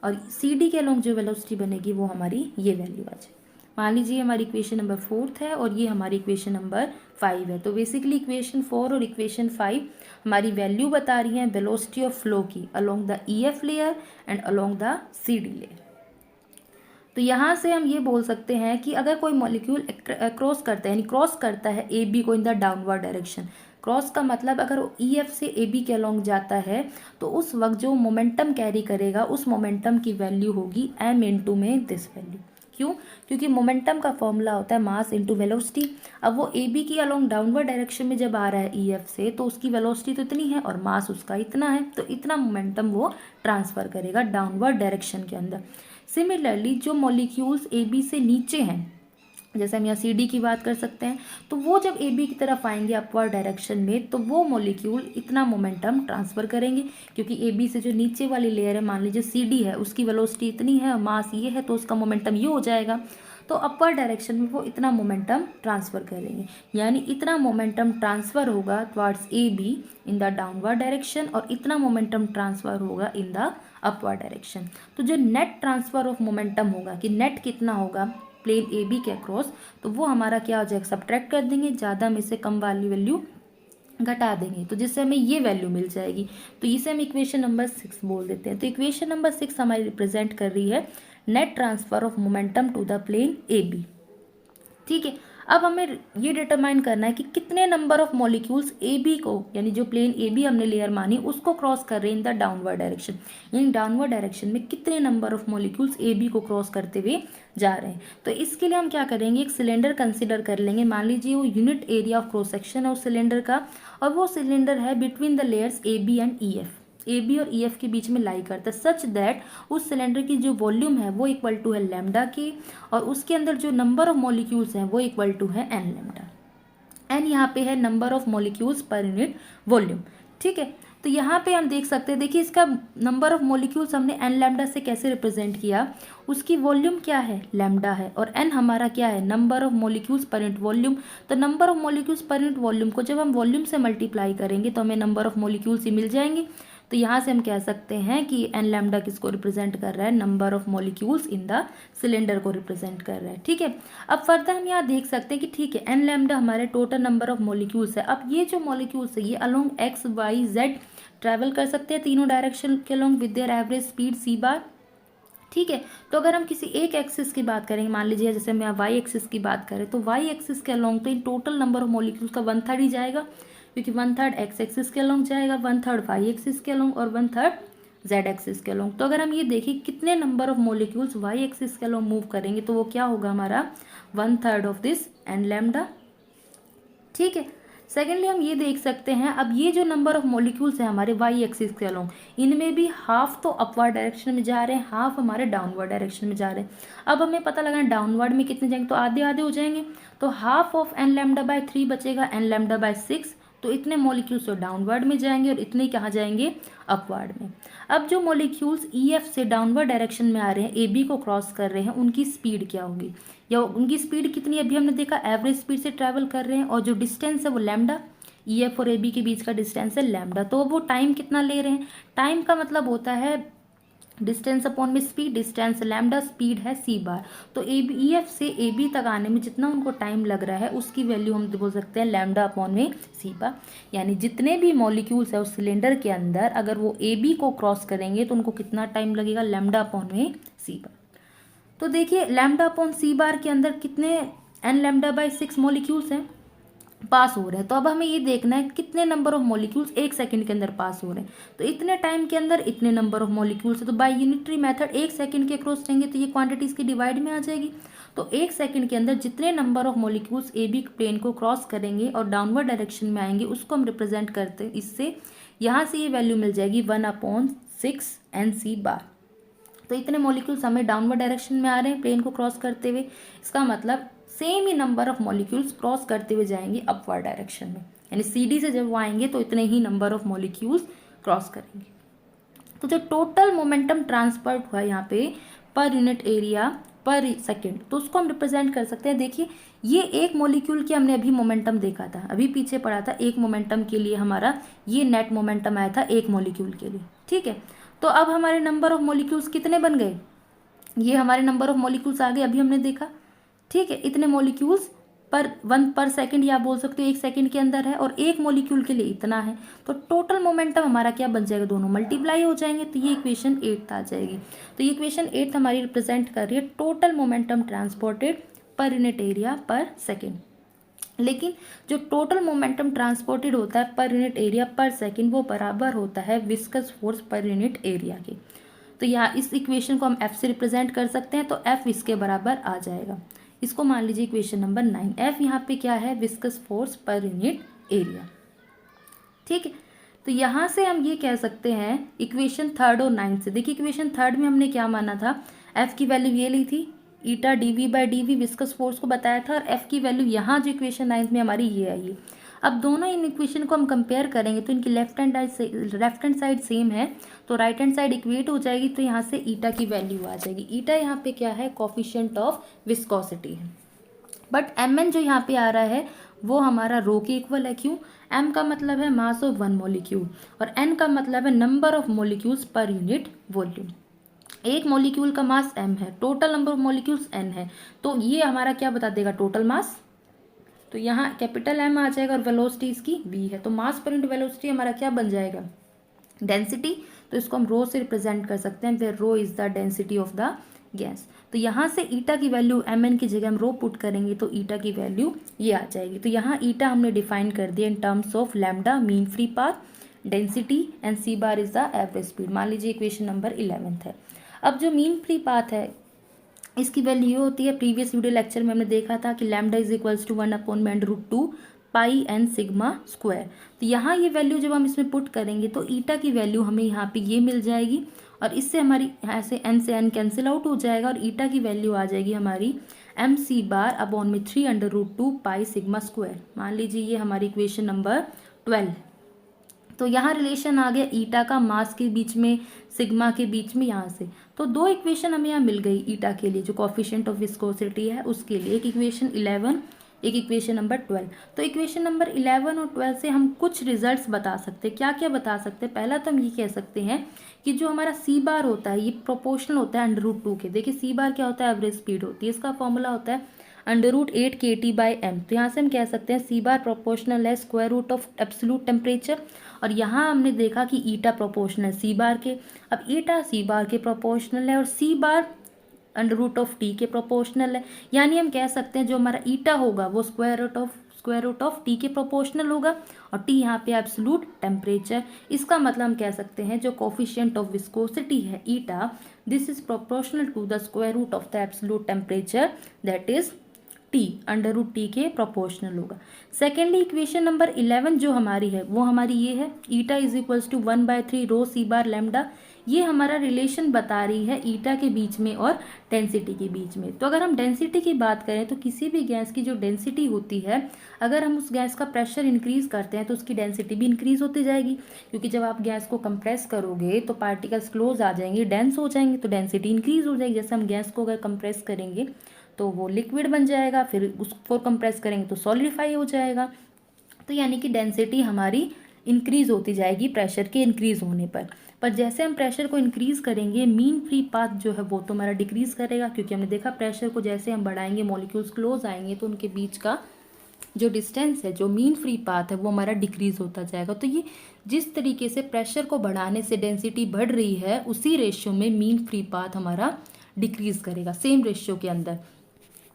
और CD के अलोंग जो वेलोसिटी बनेगी वो हमारी ये वैल्यू आ जाएगी। मान लीजिए हमारी इक्वेशन नंबर 4 है और ये हमारी इक्वेशन नंबर 5 है। तो बेसिकली इक्वेशन 4 और इक्वेशन 5 हमारी वैल्यू बता रही हैं वेलोसिटी ऑफ फ्लो की along the EF layer and along the CD layer. तो यहाँ से हम ये बोल सकते हैं कि अगर कोई मॉलिक्यूल क्रॉस करता है, यानी क्रॉस करता है AB को in the downward direction, cross का मतलब अगर वो EF से AB के अलोंग जाता है तो उस वक्त जो मोमेंटम कैरी करेगा उस मोमेंटम की वैल्यू होगी m इंटू में दिस वैल्यू। क्यों? क्योंकि मोमेंटम का फॉर्मूला होता है मास इंटू वेलोसिटी। अब वो AB की अलोंग डाउनवर्ड डायरेक्शन में जब आ रहा है EF से, तो उसकी वेलोसिटी तो इतनी है और मास उसका इतना है, तो इतना मोमेंटम वो ट्रांसफ़र करेगा डाउनवर्ड डायरेक्शन के अंदर। सिमिलरली जो मॉलिक्यूल्स AB से नीचे हैं, जैसे हम यहाँ CD की बात कर सकते हैं, तो वो जब AB की तरफ आएंगे अपवर्ड डायरेक्शन में, तो वो मॉलिक्यूल इतना मोमेंटम ट्रांसफ़र करेंगे, क्योंकि AB से जो नीचे वाली लेयर है, मान लीजिए CD है, उसकी वेलोसिटी इतनी है और मास ये है, तो उसका मोमेंटम ये हो जाएगा। तो अपवर्ड डायरेक्शन में वो इतना मोमेंटम ट्रांसफ़र करेंगे, यानी इतना मोमेंटम ट्रांसफ़र होगा towards AB in the downward direction और इतना मोमेंटम ट्रांसफ़र होगा इन द अपवर्ड डायरेक्शन। तो जो नेट ट्रांसफ़र ऑफ मोमेंटम होगा कि नेट कितना होगा प्लेन AB के अक्रॉस, तो वो हमारा क्या हो जाएगा, सब्ट्रैक्ट कर देंगे, ज़्यादा में से कम वाली वैल्यू घटा देंगे, तो जिससे हमें ये वैल्यू मिल जाएगी। तो इसे हम इक्वेशन नंबर 6 बोल देते हैं। तो इक्वेशन नंबर 6 हमारी रिप्रेजेंट कर रही है net transfer of momentum to the plane AB। ठीक है, अब हमें ये डिटरमाइन करना है कि कितने नंबर ऑफ मॉलिक्यूल्स AB को, यानी जो प्लेन AB हमने लेयर मानी उसको क्रॉस कर रहे हैं इन द डाउनवर्ड डायरेक्शन, यानी डाउनवर्ड डायरेक्शन में कितने नंबर ऑफ मॉलिक्यूल्स AB को क्रॉस करते हुए जा रहे हैं। तो इसके लिए हम क्या करेंगे, एक सिलेंडर कंसिडर कर लेंगे। मान लीजिए वो unit area of cross section है उस सिलेंडर का, और वो सिलेंडर है between the layers AB and EF, AB और EF के बीच में लाई करता है, सच दैट उस सिलेंडर की जो वॉल्यूम है वो इक्वल टू है लैम्डा की, और उसके अंदर जो नंबर ऑफ मॉलिक्यूल्स हैं वो इक्वल टू है n लैम्डा। n यहाँ पे है number of molecules per unit volume. ठीक है, तो यहाँ पे हम देख सकते हैं, देखिए इसका नंबर ऑफ मॉलिक्यूल्स हमने n लैम्डा से कैसे रिप्रेजेंट किया, उसकी वॉल्यूम क्या है, लैम्डा है, और n हमारा क्या है, number of molecules per unit volume. तो number of molecules per unit volume को जब हम वॉल्यूम से मल्टीप्लाई करेंगे तो हमें नंबर ऑफ मॉलिक्यूल्स ही मिल जाएंगे। तो यहाँ से हम कह सकते हैं कि n लैम्डा किसको रिप्रेजेंट कर रहा है, number of molecules in the cylinder को रिप्रेजेंट कर रहा है। ठीक है, अब फर्दर हम यहाँ देख सकते हैं कि ठीक है n लैम्डा हमारे टोटल नंबर ऑफ मॉलिक्यूल्स है। अब ये जो मॉलिक्यूल्स है ये along x y z travel कर सकते हैं तीनों डायरेक्शन के along with their average speed c बार। ठीक है, तो अगर हम किसी एक एक्सिस की बात करेंगे, मान लीजिए जैसे हम यहाँ y एक्सिस की बात करें, तो y एक्सिस के अलोंग तो in total number of molecules का 1/3 ही जाएगा, क्योंकि 1/3 x एक्सिस के अलोंग जाएगा, 1/3 y एक्सिस के अलोंग और 1/3 z एक्सिस के अलोंग। तो अगर हम ये देखें कितने number of molecules y axis के अलोंग मूव करेंगे, तो वो क्या होगा हमारा 1/3 ऑफ दिस n लैम्डा। ठीक है, सेकेंडली हम ये देख सकते हैं, अब ये जो नंबर ऑफ मॉलिक्यूल्स हैं हमारे y एक्सिस के अलोंग, इनमें भी हाफ तो अपवर्ड डायरेक्शन में जा रहे हैं, हाफ हमारे डाउनवर्ड डायरेक्शन में जा रहे हैं। अब हमें पता लगाना डाउनवर्ड में कितने जाएंगे, तो आधे आधे हो जाएंगे, तो half of n lambda by 3 बचेगा n लैम्डा बाय 6, तो इतने मॉलिक्यूल्स तो डाउनवर्ड में जाएंगे और इतने कहाँ जाएंगे, अपवर्ड में। अब जो मॉलिक्यूल्स EF से डाउनवर्ड डायरेक्शन में आ रहे हैं, AB को क्रॉस कर रहे हैं, उनकी स्पीड क्या होगी, या उनकी स्पीड कितनी, अभी हमने देखा एवरेज स्पीड से ट्रैवल कर रहे हैं, और जो डिस्टेंस है वो लैम्डा, EF और AB के बीच का डिस्टेंस है लैम्डा। तो वो टाइम कितना ले रहे हैं, टाइम का मतलब होता है डिस्टेंस अपॉन में स्पीड, डिस्टेंस लैम्डा, स्पीड है सी बार। तो ई एफ से ए बी तक आने में जितना उनको टाइम लग रहा है उसकी वैल्यू हम बोल सकते हैं लैम्डा अपॉन में सी बार। यानी जितने भी मॉलिक्यूल्स है उस सिलेंडर के अंदर अगर वो ए बी को क्रॉस करेंगे तो उनको कितना टाइम लगेगा, लैम्डा अपॉन में सी बार। तो देखिए लैम्डा अपॉन सी बार के अंदर कितने एन लैम्डा बाई 6 मॉलिक्यूल्स हैं पास हो रहे हैं। तो अब हमें ये देखना है कितने नंबर ऑफ मॉलिक्यूल्स एक सेकंड के अंदर पास हो रहे हैं। तो इतने टाइम के अंदर इतने नंबर ऑफ मॉलिक्यूल्स है, तो बाय यूनिटरी मेथड एक सेकंड के क्रॉस रहेंगे तो ये क्वांटिटीज की डिवाइड में आ जाएगी। तो एक सेकंड के अंदर जितने number of molecules A B plane को क्रॉस करेंगे और डाउनवर्ड डायरेक्शन में आएंगे उसको हम रिप्रेजेंट करते हैं इससे। यहाँ से ये वैल्यू मिल जाएगी 1/6 एन सी बार। तो इतने मॉलिक्यूल्स हमें डाउनवर्ड डायरेक्शन में आ रहे हैं प्लेन को क्रॉस करते हुए, इसका मतलब same he number of molecules cross करते हुए जाएंगे अपवर्ड डायरेक्शन में। यानी सी डी से जब वो आएंगे तो इतने ही नंबर ऑफ मॉलिक्यूल्स क्रॉस करेंगे। तो जो टोटल मोमेंटम ट्रांसफर हुआ यहाँ पे पर यूनिट एरिया पर सेकेंड, तो उसको हम रिप्रेजेंट कर सकते हैं। देखिए ये एक मॉलिक्यूल के हमने अभी मोमेंटम देखा था, अभी पीछे पढ़ा था एक मोमेंटम के लिए हमारा ये नेट मोमेंटम आया था एक मॉलिक्यूल के लिए, ठीक है। तो अब हमारे नंबर ऑफ मॉलिक्यूल्स कितने बन गए, ये हमारे नंबर ऑफ मॉलिक्यूल्स आ गए अभी हमने देखा, ठीक है। इतने मॉलिक्यूल्स पर सेकंड या बोल सकते हो एक सेकंड के अंदर है और एक मॉलिक्यूल के लिए इतना है। तो टोटल मोमेंटम हमारा क्या बन जाएगा, दोनों मल्टीप्लाई हो जाएंगे तो ये इक्वेशन 8 आ जाएगी। तो ये इक्वेशन 8 हमारी रिप्रेजेंट कर रही है टोटल मोमेंटम ट्रांसपोर्टेड पर यूनिट एरिया पर सेकेंड। लेकिन जो टोटल मोमेंटम ट्रांसपोर्टेड होता है पर यूनिट एरिया पर सेकेंड वो बराबर होता है विस्कस फोर्स पर यूनिट एरिया के। तो यहाँ इस इक्वेशन को हम एफ से रिप्रेजेंट कर सकते हैं, तो एफ इसके बराबर आ जाएगा। इसको मान लीजिए इक्वेशन नंबर 9। एफ यहाँ पे क्या है, विस्कस फोर्स पर यूनिट एरिया, ठीक है। तो यहाँ से हम ये कह सकते हैं इक्वेशन 3 और 9 से। देखिए इक्वेशन 3 में हमने क्या माना था, एफ की वैल्यू ये ली थी eta d v by d v viscous force को बताया था, और एफ की वैल्यू यहाँ जो इक्वेशन 9 में हमारी ये आई है। अब दोनों इन इक्वेशन को हम कंपेयर करेंगे तो इनकी लेफ्ट हैंड साइड सेम है तो राइट हैंड साइड इक्वेट हो जाएगी। तो यहाँ से ईटा की वैल्यू आ जाएगी। ईटा यहाँ पे क्या है, कोफिशिएंट ऑफ विस्कोसिटी है। बट एम एन जो यहाँ पे आ रहा है वो हमारा रो के इक्वल है। क्यों, एम का मतलब है मास ऑफ वन मॉलिक्यूल और एन का मतलब है number of molecules per unit volume. एक मॉलिक्यूल का मास m है, total number of molecules n है, तो ये हमारा क्या बता देगा, टोटल मास। तो यहाँ कैपिटल M आ जाएगा और वेलोसिटी इसकी v है। तो मास पर यूनिट वेलोसिटी हमारा क्या बन जाएगा, डेंसिटी। तो इसको हम रो से रिप्रेजेंट कर सकते हैं, where rho is the density of the gas. तो यहाँ से ईटा की वैल्यू mn की जगह हम रो पुट करेंगे तो ईटा की वैल्यू ये आ जाएगी। तो यहाँ ईटा हमने डिफाइन कर दिया in terms of lambda mean free path, density and C bar is the average speed. मान लीजिए इक्वेशन नंबर 11 है। अब जो मीन फ्री पाथ है इसकी वैल्यू ये होती है, प्रीवियस वीडियो लेक्चर में हमने देखा था कि lambda is equals to 1/√2 pi N sigma square. तो यहाँ ये वैल्यू जब हम इसमें पुट करेंगे तो ईटा की वैल्यू हमें यहाँ पे ये मिल जाएगी और इससे हमारी यहाँ से एन कैंसिल आउट हो जाएगा और ईटा की वैल्यू आ जाएगी हमारी एम सी बार अपॉन में 3/√2 पाई सिग्मा स्क्वायर। मान लीजिए ये हमारी इक्वेशन नंबर 12। तो यहाँ रिलेशन आ गया ईटा का मास के बीच में, सिग्मा के बीच में यहाँ से। तो दो इक्वेशन हमें यहाँ मिल गई ईटा के लिए जो कोफिशिएंट ऑफ विस्कोसिटी है उसके लिए, एक इक्वेशन 11 एक इक्वेशन नंबर 12। तो इक्वेशन नंबर 11 और 12 से हम कुछ रिजल्ट्स बता सकते हैं। क्या क्या बता सकते हैं, पहला तो हम ये कह सकते हैं कि जो हमारा सी बार होता है ये प्रोपोर्शनल होता है √2 के। देखिए सी बार क्या होता है, एवरेज स्पीड होती है, इसका फॉर्मूला होता है √8 kT बाई एम। तो यहाँ से हम कह सकते हैं सी बार प्रोपोर्शनल है square root of absolute temperature. और यहाँ हमने देखा कि ईटा प्रोपोर्शनल है सी बार के। अब ईटा सी बार के प्रोपोर्शनल है और सी बार √t के प्रोपोर्शनल है। यानी हम कह सकते हैं जो हमारा ईटा होगा वो स्क्वायर रूट ऑफ t के प्रोपोर्शनल होगा और t यहाँ पे एब्सोल्यूट टेम्परेचर। इसका मतलब हम कह सकते हैं जो कोफिशिएंट ऑफ विस्कोसिटी है eta, this is proportional to the square root of the absolute temperature, that is t √t के प्रोपोर्शनल होगा। सेकेंडली इक्वेशन नंबर 11 जो हमारी है वो हमारी ये है, eta is equals to 1/3 rho C bar lambda. ये हमारा रिलेशन बता रही है ईटा के बीच में और डेंसिटी के बीच में। तो अगर हम डेंसिटी की बात करें तो किसी भी गैस की जो डेंसिटी होती है, अगर हम उस गैस का प्रेशर इंक्रीज करते हैं तो उसकी डेंसिटी भी इंक्रीज होती जाएगी, क्योंकि जब आप गैस को कंप्रेस करोगे तो पार्टिकल्स क्लोज आ जाएंगे, डेंस हो जाएंगे, तो डेंसिटी इंक्रीज हो जाएगी। जैसे हम गैस को अगर कंप्रेस करेंगे तो वो लिक्विड बन जाएगा, फिर उसको कंप्रेस करेंगे तो सॉलिडिफाई हो जाएगा। तो यानी कि डेंसिटी हमारी इंक्रीज होती जाएगी प्रेशर के इंक्रीज होने पर। पर जैसे हम प्रेशर को इंक्रीज़ करेंगे मीन फ्री पाथ जो है वो तो हमारा डिक्रीज़ करेगा, क्योंकि हमने देखा प्रेशर को जैसे हम बढ़ाएंगे मॉलिक्यूल्स क्लोज आएंगे तो उनके बीच का जो डिस्टेंस है, जो मीन फ्री पाथ है, वो हमारा डिक्रीज होता जाएगा। तो ये जिस तरीके से प्रेशर को बढ़ाने से डेंसिटी बढ़ रही है उसी रेशियो में मीन फ्री पाथ हमारा डिक्रीज करेगा, सेम रेशियो के अंदर।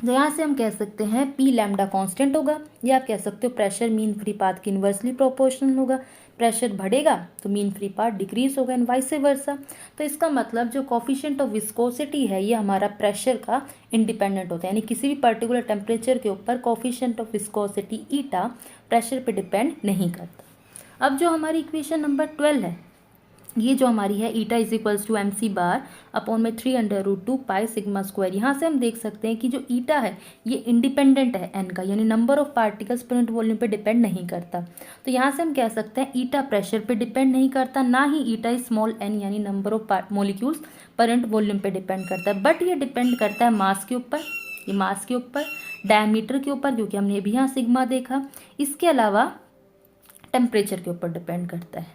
तो यहाँ से हम कह सकते हैं पी लैम्डा कांस्टेंट होगा, या आप कह सकते हो प्रेशर मीन फ्री पाथ की इन्वर्सली प्रोपोर्शनल होगा। प्रेशर बढ़ेगा तो मीन फ्री पाथ डिक्रीज होगा एंड वाइस वर्सा। तो इसका मतलब जो कोफिशिएंट ऑफ विस्कोसिटी है ये हमारा प्रेशर का इंडिपेंडेंट होता है, यानी किसी भी पर्टिकुलर टेम्परेचर के ऊपर coefficient of viscosity eta pressure पे डिपेंड नहीं करता। अब जो हमारी इक्वेशन नंबर 12 है, ये जो हमारी है eta is equals to M C bar upon में 3/√2 पाई सिग्मा स्क्वायर। यहाँ से हम देख सकते हैं कि जो ईटा है ये इंडिपेंडेंट है एन का, यानी number of particles per unit volume पे डिपेंड नहीं करता। तो यहाँ से हम कह सकते हैं ईटा प्रेशर पे डिपेंड नहीं करता, ना ही ईटा स्मॉल एन यानी number of molecules per unit volume पे डिपेंड करता है। बट ये डिपेंड करता है मास के ऊपर, ये मास के ऊपर, डायमीटर के ऊपर, क्योंकि हमने भी यहाँ सिग्मा देखा। इसके अलावा टेम्परेचर के ऊपर डिपेंड करता है।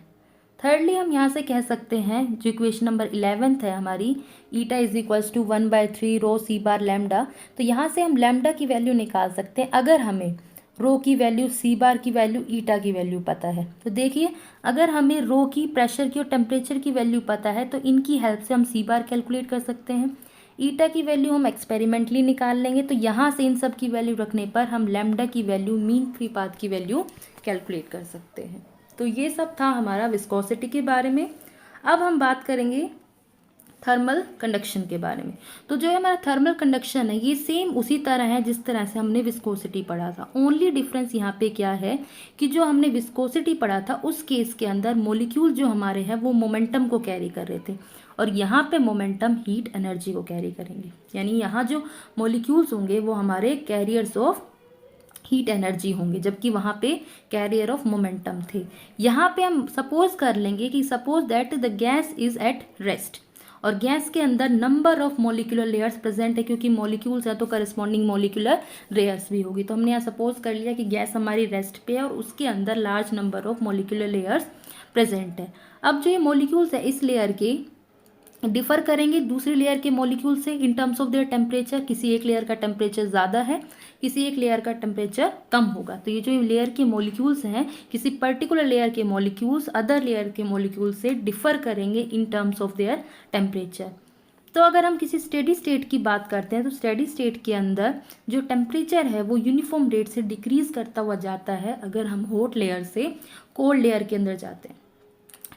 थर्डली हम यहाँ से कह सकते हैं जो इक्वेशन नंबर 11 है हमारी, eta is equals to 1/3 rho C bar lambda. तो यहाँ से हम लैम्डा की वैल्यू निकाल सकते हैं अगर हमें रो की वैल्यू, सी बार की वैल्यू, ईटा की वैल्यू पता है। तो देखिए अगर हमें रो की, प्रेशर की और टेम्परेचर की वैल्यू पता है तो इनकी हेल्प से हम सी बार कैलकुलेट कर सकते हैं। ईटा की वैल्यू हम एक्सपेरिमेंटली निकाल लेंगे, तो यहाँ से इन सब की वैल्यू रखने पर हम लैम्डा की वैल्यू, मीन फ्री पाथ की वैल्यू कैलकुलेट कर सकते हैं। तो ये सब था हमारा विस्कोसिटी के बारे में। अब हम बात करेंगे थर्मल कंडक्शन के बारे में। तो जो हमारा थर्मल कंडक्शन है ये सेम उसी तरह है जिस तरह से हमने विस्कोसिटी पढ़ा था। ओनली डिफरेंस यहाँ पे क्या है कि जो हमने विस्कोसिटी पढ़ा था उस केस के अंदर मॉलिक्यूल जो हमारे हैं वो मोमेंटम को कैरी कर रहे थे, और यहाँ पे मोमेंटम हीट एनर्जी को कैरी करेंगे। यानी यहाँ जो मॉलिक्यूल्स होंगे वो हमारे कैरियर्स ऑफ हीट एनर्जी होंगे, जबकि वहाँ पे कैरियर ऑफ मोमेंटम थे। यहाँ पे हम सपोज कर लेंगे कि suppose that the gas is at rest, और गैस के अंदर number of molecular layers present है, क्योंकि मॉलिक्यूल्स है तो करस्पॉन्डिंग मॉलिक्यूलर लेयर्स भी होगी। तो हमने यहाँ सपोज कर लिया कि गैस हमारी रेस्ट पे है और उसके अंदर large number of molecular layers present है। अब जो ये मॉलिक्यूल्स है इस लेयर के डिफर करेंगे दूसरी लेयर के मॉलिक्यूल से इन टर्म्स ऑफ देयर टेम्परेचर। किसी एक लेयर का टेम्परेचर ज़्यादा है, किसी एक लेयर का टेम्परेचर कम होगा। तो ये जो लेयर के मॉलिक्यूल्स हैं, किसी पर्टिकुलर लेयर के मॉलिक्यूल्स अदर लेयर के मॉलिक्यूल से डिफर करेंगे इन टर्म्स ऑफ देयर टेम्परेचर। तो अगर हम किसी स्टेडी स्टेट की बात करते हैं तो स्टेडी स्टेट के अंदर जो टेम्परेचर है वो यूनिफॉर्म रेट से डिक्रीज करता हुआ जाता है अगर हम हॉट लेयर से कोल्ड लेयर के अंदर जाते हैं।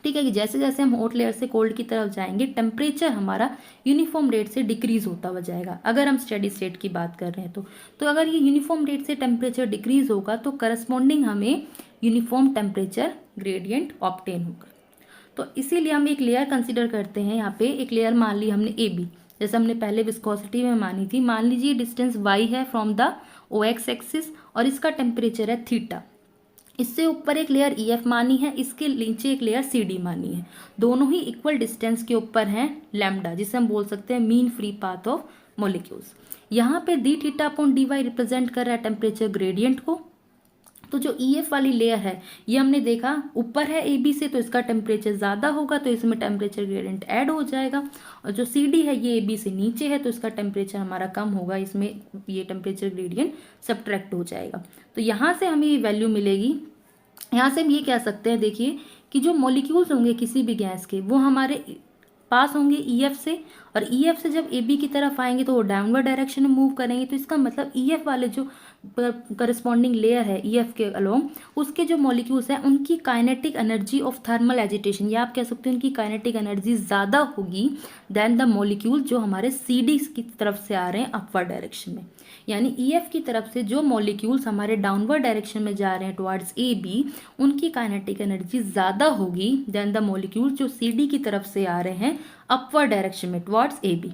ठीक है कि जैसे जैसे हम हॉट लेयर से कोल्ड की तरफ जाएंगे टेम्परेचर हमारा यूनिफॉर्म रेट से डिक्रीज होता हुआ जाएगा, अगर हम स्टेडी स्टेट की बात कर रहे हैं तो अगर ये यूनिफॉर्म रेट से टेम्परेचर डिक्रीज होगा तो करस्पॉन्डिंग हमें यूनिफॉर्म टेम्परेचर ग्रेडियंट ऑब्टेन होगा। तो इसीलिए हम एक लेयर कंसिडर करते हैं। यहाँ पे एक लेयर मान ली हमने ए बी, जैसे हमने पहले विस्कोसिटी में मानी थी। मान लीजिए डिस्टेंस वाई है from the O X axis और इसका टेम्परेचर है थीटा। इससे ऊपर एक लेयर ई एफ मानी है, इसके नीचे एक लेयर सी डी मानी है। दोनों ही इक्वल डिस्टेंस के ऊपर हैं लैम्डा, जिसे हम बोल सकते हैं mean free path of molecules. यहाँ पे D theta upon D Y represent कर रहा है टेम्परेचर ग्रेडियंट को। तो जो ई एफ वाली लेयर है ये हमने देखा ऊपर है ए बी से, तो इसका टेम्परेचर ज़्यादा होगा तो इसमें टेम्परेचर ग्रेडियंट ऐड हो जाएगा। और जो सी डी है ये ए बी से नीचे है तो इसका टेम्परेचर हमारा कम होगा, इसमें ये टेम्परेचर ग्रेडियंट सब्ट्रैक्ट हो जाएगा। तो यहाँ से हमें ये वैल्यू मिलेगी। यहाँ से हम ये कह सकते हैं, देखिए कि जो मॉलिक्यूल्स होंगे किसी भी गैस के वो हमारे पास होंगे ई एफ से, और ई एफ से जब ए बी की तरफ आएंगे तो वो डाउनवर्ड डायरेक्शन में मूव करेंगे। तो इसका मतलब ई एफ वाले जो करस्पॉन्डिंग लेयर है ई एफ के अलोंग, उसके जो मॉलिक्यूल्स हैं उनकी kinetic energy of thermal agitation, या आप कह सकते हैं उनकी काइनेटिक एनर्जी ज़्यादा होगी देन द मॉलिक्यूल जो हमारे सी डी की तरफ से आ रहे हैं अपवर्ड डायरेक्शन में। यानी ई एफ की तरफ से जो मॉलिक्यूल्स हमारे डाउनवर्ड डायरेक्शन में जा रहे हैं टुवर्ड्स ए बी, उनकी काइनेटिक एनर्जी ज़्यादा होगी देन द मॉलिक्यूल्स जो सी डी की तरफ से आ रहे हैं अपवर्ड डायरेक्शन में टुवर्ड्स ए बी।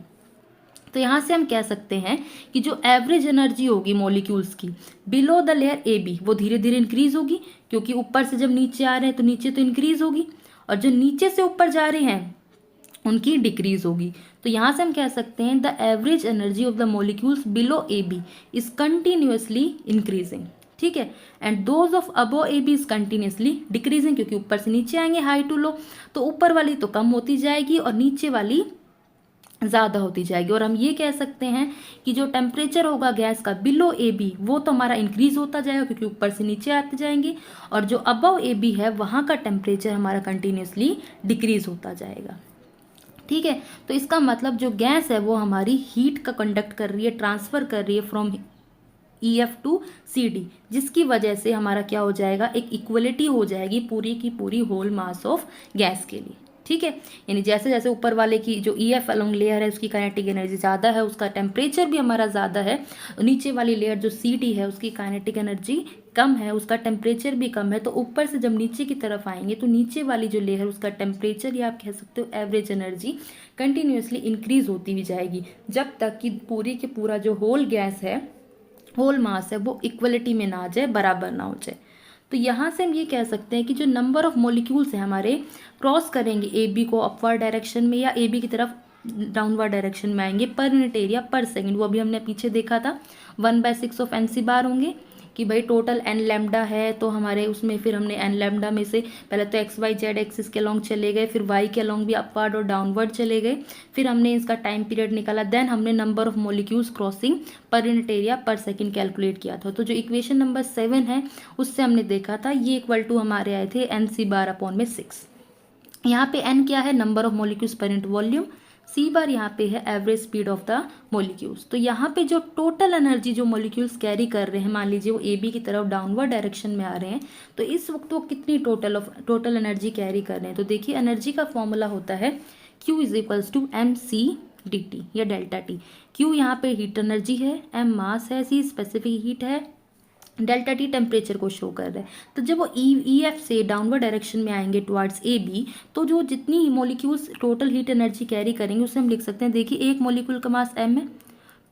तो यहाँ से हम कह सकते हैं कि जो एवरेज एनर्जी होगी मॉलिक्यूल्स की below the layer A B वो धीरे धीरे इंक्रीज होगी, क्योंकि ऊपर से जब नीचे आ रहे हैं तो नीचे तो इंक्रीज होगी, और जो नीचे से ऊपर जा रहे हैं उनकी डिक्रीज होगी। तो यहाँ से हम कह सकते हैं the average energy of the molecules below A B is continuously increasing. ठीक है। And those of above A B is continuously decreasing, क्योंकि ऊपर से नीचे आएंगे हाई टू लो, तो ऊपर वाली तो कम होती जाएगी और नीचे वाली ज़्यादा होती जाएगी। और हम ये कह सकते हैं कि जो टेम्परेचर होगा गैस का बिलो ए बी वो तो हमारा इंक्रीज होता जाएगा क्योंकि ऊपर से नीचे आते जाएंगे, और जो अबव ए बी है वहाँ का टेम्परेचर हमारा कंटिन्यूसली डिक्रीज होता जाएगा। ठीक है, तो इसका मतलब जो गैस है वो हमारी हीट का कंडक्ट कर रही है, ट्रांसफर कर रही है फ्रॉम EF टू CD, जिसकी वजह से हमारा क्या हो जाएगा, एक इक्वलिटी हो जाएगी पूरी की पूरी होल मास ऑफ गैस के लिए। ठीक है, यानी जैसे जैसे ऊपर वाले की जो EF अलोंग लेयर है उसकी काइनेटिक एनर्जी ज़्यादा है, उसका टेम्परेचर भी हमारा ज़्यादा है, नीचे वाली लेयर जो CD है उसकी काइनेटिक एनर्जी कम है, उसका टेम्परेचर भी कम है, तो ऊपर से जब नीचे की तरफ आएंगे तो नीचे वाली जो लेयर उसका टेम्परेचर या आप कह सकते हो एवरेज एनर्जी कंटिन्यूसली इंक्रीज होती भी जाएगी, जब तक कि पूरी के पूरा जो होल गैस है, होल मास है, वो इक्वलिटी में ना आ जाए, बराबर ना हो जाए। तो यहाँ से हम ये कह सकते हैं कि जो नंबर ऑफ मॉलिक्यूल्स हैं हमारे क्रॉस करेंगे ए बी को अपवर्ड डायरेक्शन में या ए बी की तरफ डाउनवर्ड डायरेक्शन में आएंगे पर यूनिट एरिया पर सेकंड, वो अभी हमने पीछे देखा था 1/6 ऑफ NC बार होंगे कि भाई टोटल n लैम्डा है, तो हमारे उसमें फिर हमने n लैम्डा में से पहले तो XYZ एक्सिस के अलॉन्ग चले गए, फिर y के अलॉन्ग भी अपवर्ड और डाउनवर्ड चले गए, फिर हमने इसका टाइम पीरियड निकाला, देन हमने नंबर ऑफ मॉलिक्यूल्स क्रॉसिंग पर यूनिट एरिया पर सेकंड कैलकुलेट किया था। तो जो इक्वेशन नंबर 7 है उससे हमने देखा था ये इक्वल टू हमारे आए थे NC बार अपॉन में 6। यहाँ पे n क्या है, number of molecules per unit volume, C बार यहाँ पे है average speed of the molecules. तो यहाँ पे जो टोटल एनर्जी जो मॉलिक्यूल्स कैरी कर रहे हैं, मान लीजिए वो ए बी की तरफ डाउनवर्ड डायरेक्शन में आ रहे हैं, तो इस वक्त वो कितनी टोटल एनर्जी कैरी कर रहे हैं। तो देखिए एनर्जी का फॉर्मूला होता है Q is equals to mc/dt या डेल्टा T। Q यहाँ पे हीट एनर्जी है, m मास है, C स्पेसिफिक हीट है, डेल्टा T टेम्परेचर को शो कर रहा है। तो जब वो EF से डाउनवर्ड डायरेक्शन में आएंगे टुवर्ड्स AB, तो जो जितनी molecules total heat energy carry करेंगे उसे हम लिख सकते हैं, देखिए एक मॉलिक्यूल का मास m है,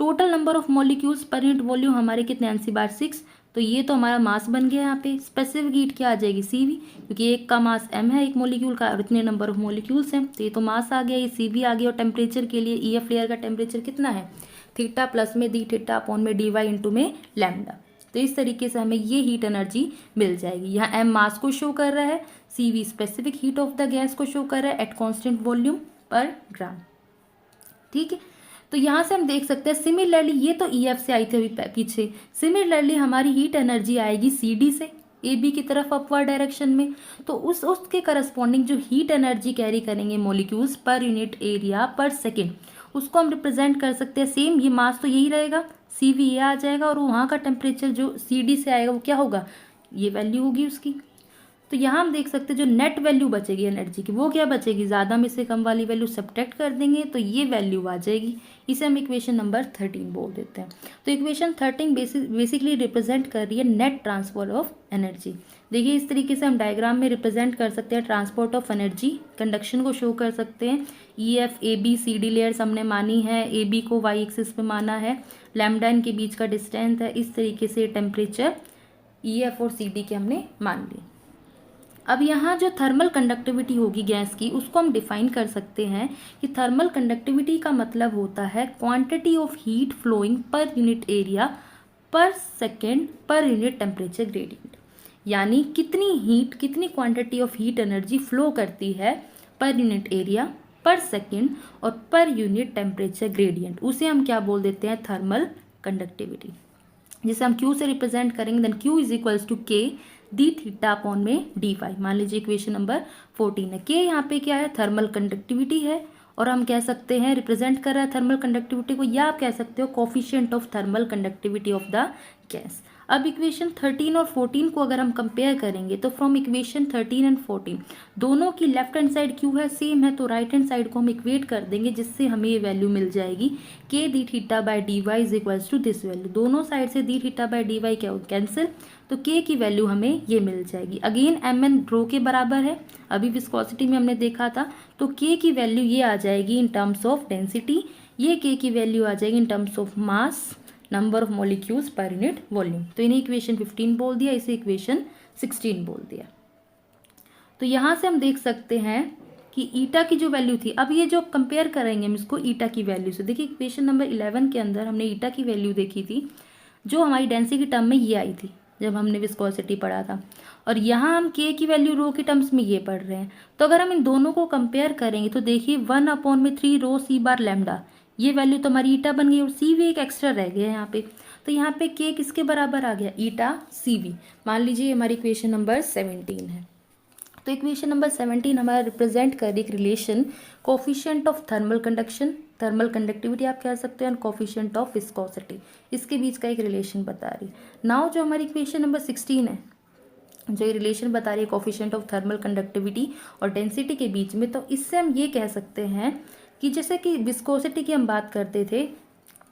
total number of molecules per unit volume हमारे कितने NC बार 6, तो ये तो हमारा मास बन गया। यहाँ पे स्पेसिफिक हीट क्या आ जाएगी CV, क्योंकि एक का मास m है एक मॉलिक्यूल का और इतने नंबर ऑफ मॉलिक्यूल्स हैं, तो ये तो मास आ गया, ये CV आ गया। और टेम्परेचर के लिए EF लेयर का टेम्परेचर कितना है, थीटा प्लस में डी थीटा अपॉन में dy इंटू में लैम्डा। तो इस तरीके से हमें ये हीट एनर्जी मिल जाएगी। यहाँ m मास को शो कर रहा है, CV specific heat of the gas को शो कर रहा है एट कांस्टेंट वॉल्यूम पर ग्राम। ठीक है, तो यहाँ से हम देख सकते हैं सिमिलरली ये तो EF से आई थी अभी पीछे, सिमिलरली हमारी हीट एनर्जी आएगी CD से AB की तरफ अपवर्ड डायरेक्शन में, तो उसके करस्पॉन्डिंग जो हीट एनर्जी कैरी करेंगे molecules per unit area per second, उसको हम रिप्रेजेंट कर सकते हैं सेम, ये मास तो यही रहेगा, CV ये आ जाएगा और वहाँ का टेम्परेचर जो CD से आएगा वो क्या होगा, ये वैल्यू होगी उसकी। तो यहाँ हम देख सकते हैं जो नेट वैल्यू बचेगी एनर्जी की वो क्या बचेगी, ज़्यादा में से कम वाली वैल्यू सब्ट्रैक्ट कर देंगे तो ये वैल्यू आ जाएगी, इसे हम इक्वेशन नंबर 13 बोल देते हैं। तो इक्वेशन 13 बेसिकली रिप्रेजेंट कर रही है नेट ट्रांसफर ऑफ एनर्जी। देखिए इस तरीके से हम डायग्राम में रिप्रेजेंट कर सकते हैं ट्रांसपोर्ट ऑफ एनर्जी, कंडक्शन को शो कर सकते हैं। EF AB CD लेयर्स हमने मानी है, AB को y एक्सिस पे माना है, लैम्डा इनके बीच का डिस्टेंस है, इस तरीके से टेम्परेचर EF और CD के हमने मान लिए। अब यहाँ जो थर्मल कंडक्टिविटी होगी गैस की उसको हम डिफाइन कर सकते हैं कि थर्मल कंडक्टिविटी का मतलब होता है quantity of heat flowing per unit area per second per unit temperature gradient, यानी कितनी हीट, कितनी quantity of heat energy flow करती है पर यूनिट एरिया पर सेकेंड और पर यूनिट टेम्परेचर ग्रेडियंट, उसे हम क्या बोल देते हैं, थर्मल कंडक्टिविटी, जिसे हम Q से रिप्रेजेंट करेंगे। Then Q is equals to K D theta upon में dy। मान लीजिए इक्वेशन नंबर 14 है, K यहाँ पे क्या है, थर्मल कंडक्टिविटी है, और हम कह सकते हैं रिप्रेजेंट कर रहा है थर्मल कंडक्टिविटी को, या आप कह सकते हो coefficient of thermal conductivity of the gas. अब इक्वेशन 13 और 14 को अगर हम कंपेयर करेंगे तो फ्रॉम इक्वेशन 13 एंड 14 दोनों की लेफ्ट हैंड साइड Q है सेम है, तो राइट हैंड साइड को हम इक्वेट कर देंगे, जिससे हमें ये वैल्यू मिल जाएगी K D theta by D Y is equals to this value. दोनों साइड से D theta by D Y क्या हो, कैंसिल, तो K की वैल्यू हमें ये मिल जाएगी। अगेन mn रो के बराबर है, अभी विस्कोसिटी में हमने देखा था, तो K की वैल्यू ये आ जाएगी इन टर्म्स ऑफ डेंसिटी, ये K की वैल्यू आ जाएगी इन terms of mass, number of molecules per unit volume. तो इन्हें इक्वेशन 15 बोल दिया, इसे इक्वेशन 16 बोल दिया। तो यहाँ से हम देख सकते हैं कि ईटा की जो वैल्यू थी, अब ये जो कंपेयर करेंगे हम इसको ईटा की वैल्यू से, देखिए इक्वेशन नंबर 11 के अंदर हमने ईटा की वैल्यू देखी थी जो हमारी डेंसिटी टर्म में ये आई थी, जब हमने विस्कोसिटी पढ़ा था, और यहाँ हम के की वैल्यू रो के टर्म्स में ये पढ़ रहे हैं। तो अगर हम इन दोनों को कंपेयर करेंगे तो देखिए 1/3 रो सी बार लैम्डा, ये वैल्यू तो हमारी ईटा बन गई और सी भी एक एक्स्ट्रा रह गया यहाँ पे। तो यहाँ पे के किसके बराबर आ गया, ईटा सी वी। मान लीजिए हमारी इक्वेशन नंबर 17 है। तो इक्वेशन नंबर 17 हमारा रिप्रेजेंट कर एक relation coefficient of thermal conduction, thermal conductivity आप कह सकते हैं, और कोफिशिएंट ऑफ विस्कोसिटी, इसके बीच का एक रिलेशन बता रही। नाउ जो हमारी इक्वेशन नंबर 16 है, जो ये रिलेशन बता रही है कोफिशिएंट ऑफ थर्मल कंडक्टिविटी और डेंसिटी के बीच में, तो इससे हम ये कह सकते हैं कि जैसे कि विस्कोसिटी की हम बात करते थे,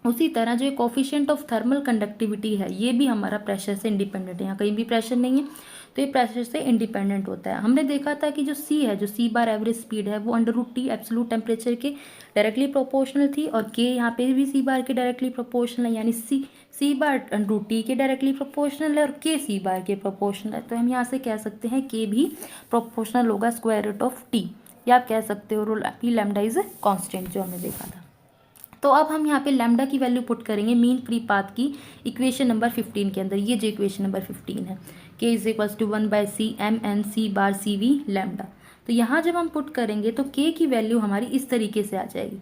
उसी तरह जो कोफिशिएंट ऑफ थर्मल कंडक्टिविटी है ये भी हमारा प्रेशर से इंडिपेंडेंट है। यहाँ कहीं भी प्रेशर नहीं है तो ये प्रेशर से इंडिपेंडेंट होता है। हमने देखा था कि जो सी है, जो सी बार एवरेज स्पीड है, वो √T एब्सोल्यूट टेम्परेचर के डायरेक्टली प्रोपोर्शनल थी, और के यहाँ पे भी सी बार के डायरेक्टली प्रोपोर्शनल है, यानी सी बार √T के डायरेक्टली प्रोपोर्शनल है और के सी बार के प्रोपोर्शनल है। तो हम यहाँ से कह सकते हैं के भी प्रोपोर्शनल होगा √T, या आप कह सकते हो पी लैम्डा इज कॉन्स्टेंट, जो हमने देखा था। तो अब हम यहाँ पे लैम्डा की वैल्यू पुट करेंगे मीन फ्री पाथ की इक्वेशन नंबर 15 के अंदर। ये जो इक्वेशन नंबर 15 है, k = 1/c mn c bar C V lambda. तो यहाँ जब हम पुट करेंगे तो k की वैल्यू हमारी इस तरीके से आ जाएगी,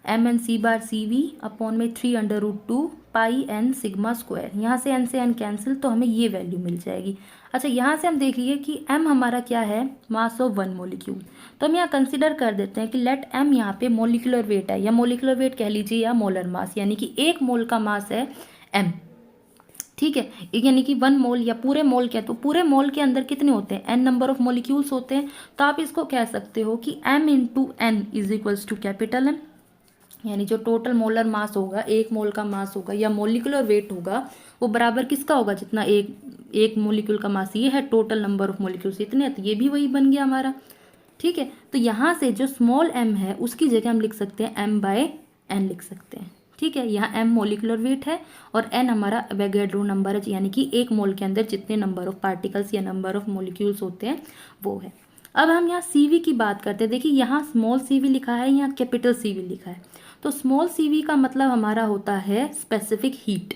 mn c bar C V upon में 3√2 पाई n सिग्मा स्क्वायर। यहाँ से n से n कैंसिल, तो हमें ये वैल्यू मिल जाएगी। अच्छा, यहाँ से हम देख लिए कि m हमारा क्या है, मास ऑफ 1 मोलिक्यूल। तो हम यहाँ कंसिडर कर देते हैं कि लेट m यहाँ पे मोलिकुलर वेट है, या मोलिकुलर वेट कह लीजिए, या मोलर मास, यानी कि 1 मोल का मास है m। ठीक है, यानी कि 1 मोल या पूरे मोल क्या, तो पूरे मोल के अंदर कितने होते हैं, n नंबर ऑफ मोलिक्यूल्स होते हैं। तो आप इसको कह सकते हो कि m × n = कैपिटल M, यानी जो टोटल मोलर मास होगा, 1 मोल का मास होगा या मोलिकुलर वेट होगा, वो बराबर किसका होगा, जितना एक मोलिक्यूल का मास ये है, टोटल नंबर ऑफ मोलिक्यूल्स इतने हैं, तो ये भी वही बन गया हमारा। ठीक है, तो यहाँ से जो स्मॉल m है उसकी जगह हम लिख सकते हैं m/n लिख सकते हैं। ठीक है, यहाँ m मोलिकुलर वेट है और n हमारा एवोगैड्रो नंबर है, यानी कि 1 मोल के अंदर जितने नंबर ऑफ पार्टिकल्स या नंबर ऑफ मोलिक्यूल्स होते हैं वो है। अब हम यहाँ CV की बात करते हैं। देखिए यहाँ स्मॉल CV लिखा है, यहाँ कैपिटल CV लिखा है। तो स्मॉल CV का मतलब हमारा होता है स्पेसिफिक हीट,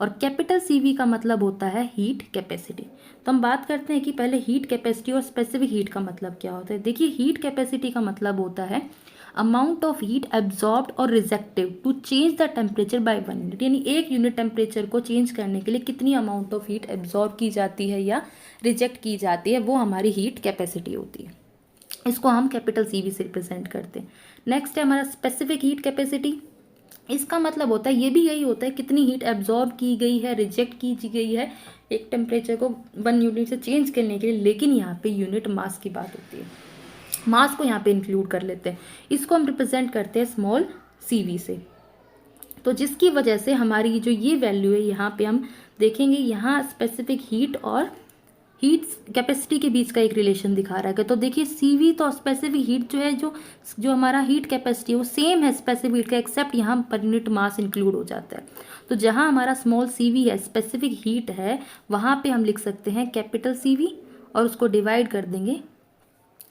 और कैपिटल CV का मतलब होता है हीट कैपेसिटी। तो हम बात करते हैं कि पहले हीट कैपेसिटी और स्पेसिफिक हीट का मतलब क्या होता है। देखिए हीट कैपेसिटी का मतलब होता है अमाउंट ऑफ हीट एब्जॉर्ब्ड और rejected to change the temperature by 1 unit, यानी 1 यूनिट टेम्परेचर को चेंज करने के लिए कितनी अमाउंट ऑफ हीट एब्जॉर्ब की जाती है या रिजेक्ट की जाती है, वो हमारी हीट कैपेसिटी होती है। इसको हम कैपिटल CV से रिप्रेजेंट करते हैं। नेक्स्ट है हमारा स्पेसिफिक हीट कैपेसिटी। इसका मतलब होता है, ये भी यही होता है, कितनी हीट एब्जॉर्ब की गई है, रिजेक्ट की गई है एक टेम्परेचर को 1 यूनिट से चेंज करने के लिए, लेकिन यहाँ पे यूनिट मास की बात होती है, मास को यहाँ पे इंक्लूड कर लेते हैं। इसको हम रिप्रेजेंट करते हैं स्मॉल CV से। तो जिसकी वजह से हमारी जो ये वैल्यू है, यहाँ पे हम देखेंगे, यहाँ स्पेसिफिक हीट और हीट कैपेसिटी के बीच का एक रिलेशन दिखा रहा है। तो देखिए CV तो स्पेसिफिक हीट जो है, जो हमारा हीट कैपेसिटी है वो सेम है स्पेसिफिक हीट का, एक्सेप्ट यहाँ पर यूनिट मास इंक्लूड हो जाता है। तो जहाँ हमारा स्मॉल CV है, स्पेसिफिक हीट है, वहाँ पे हम लिख सकते हैं कैपिटल CV और उसको डिवाइड कर देंगे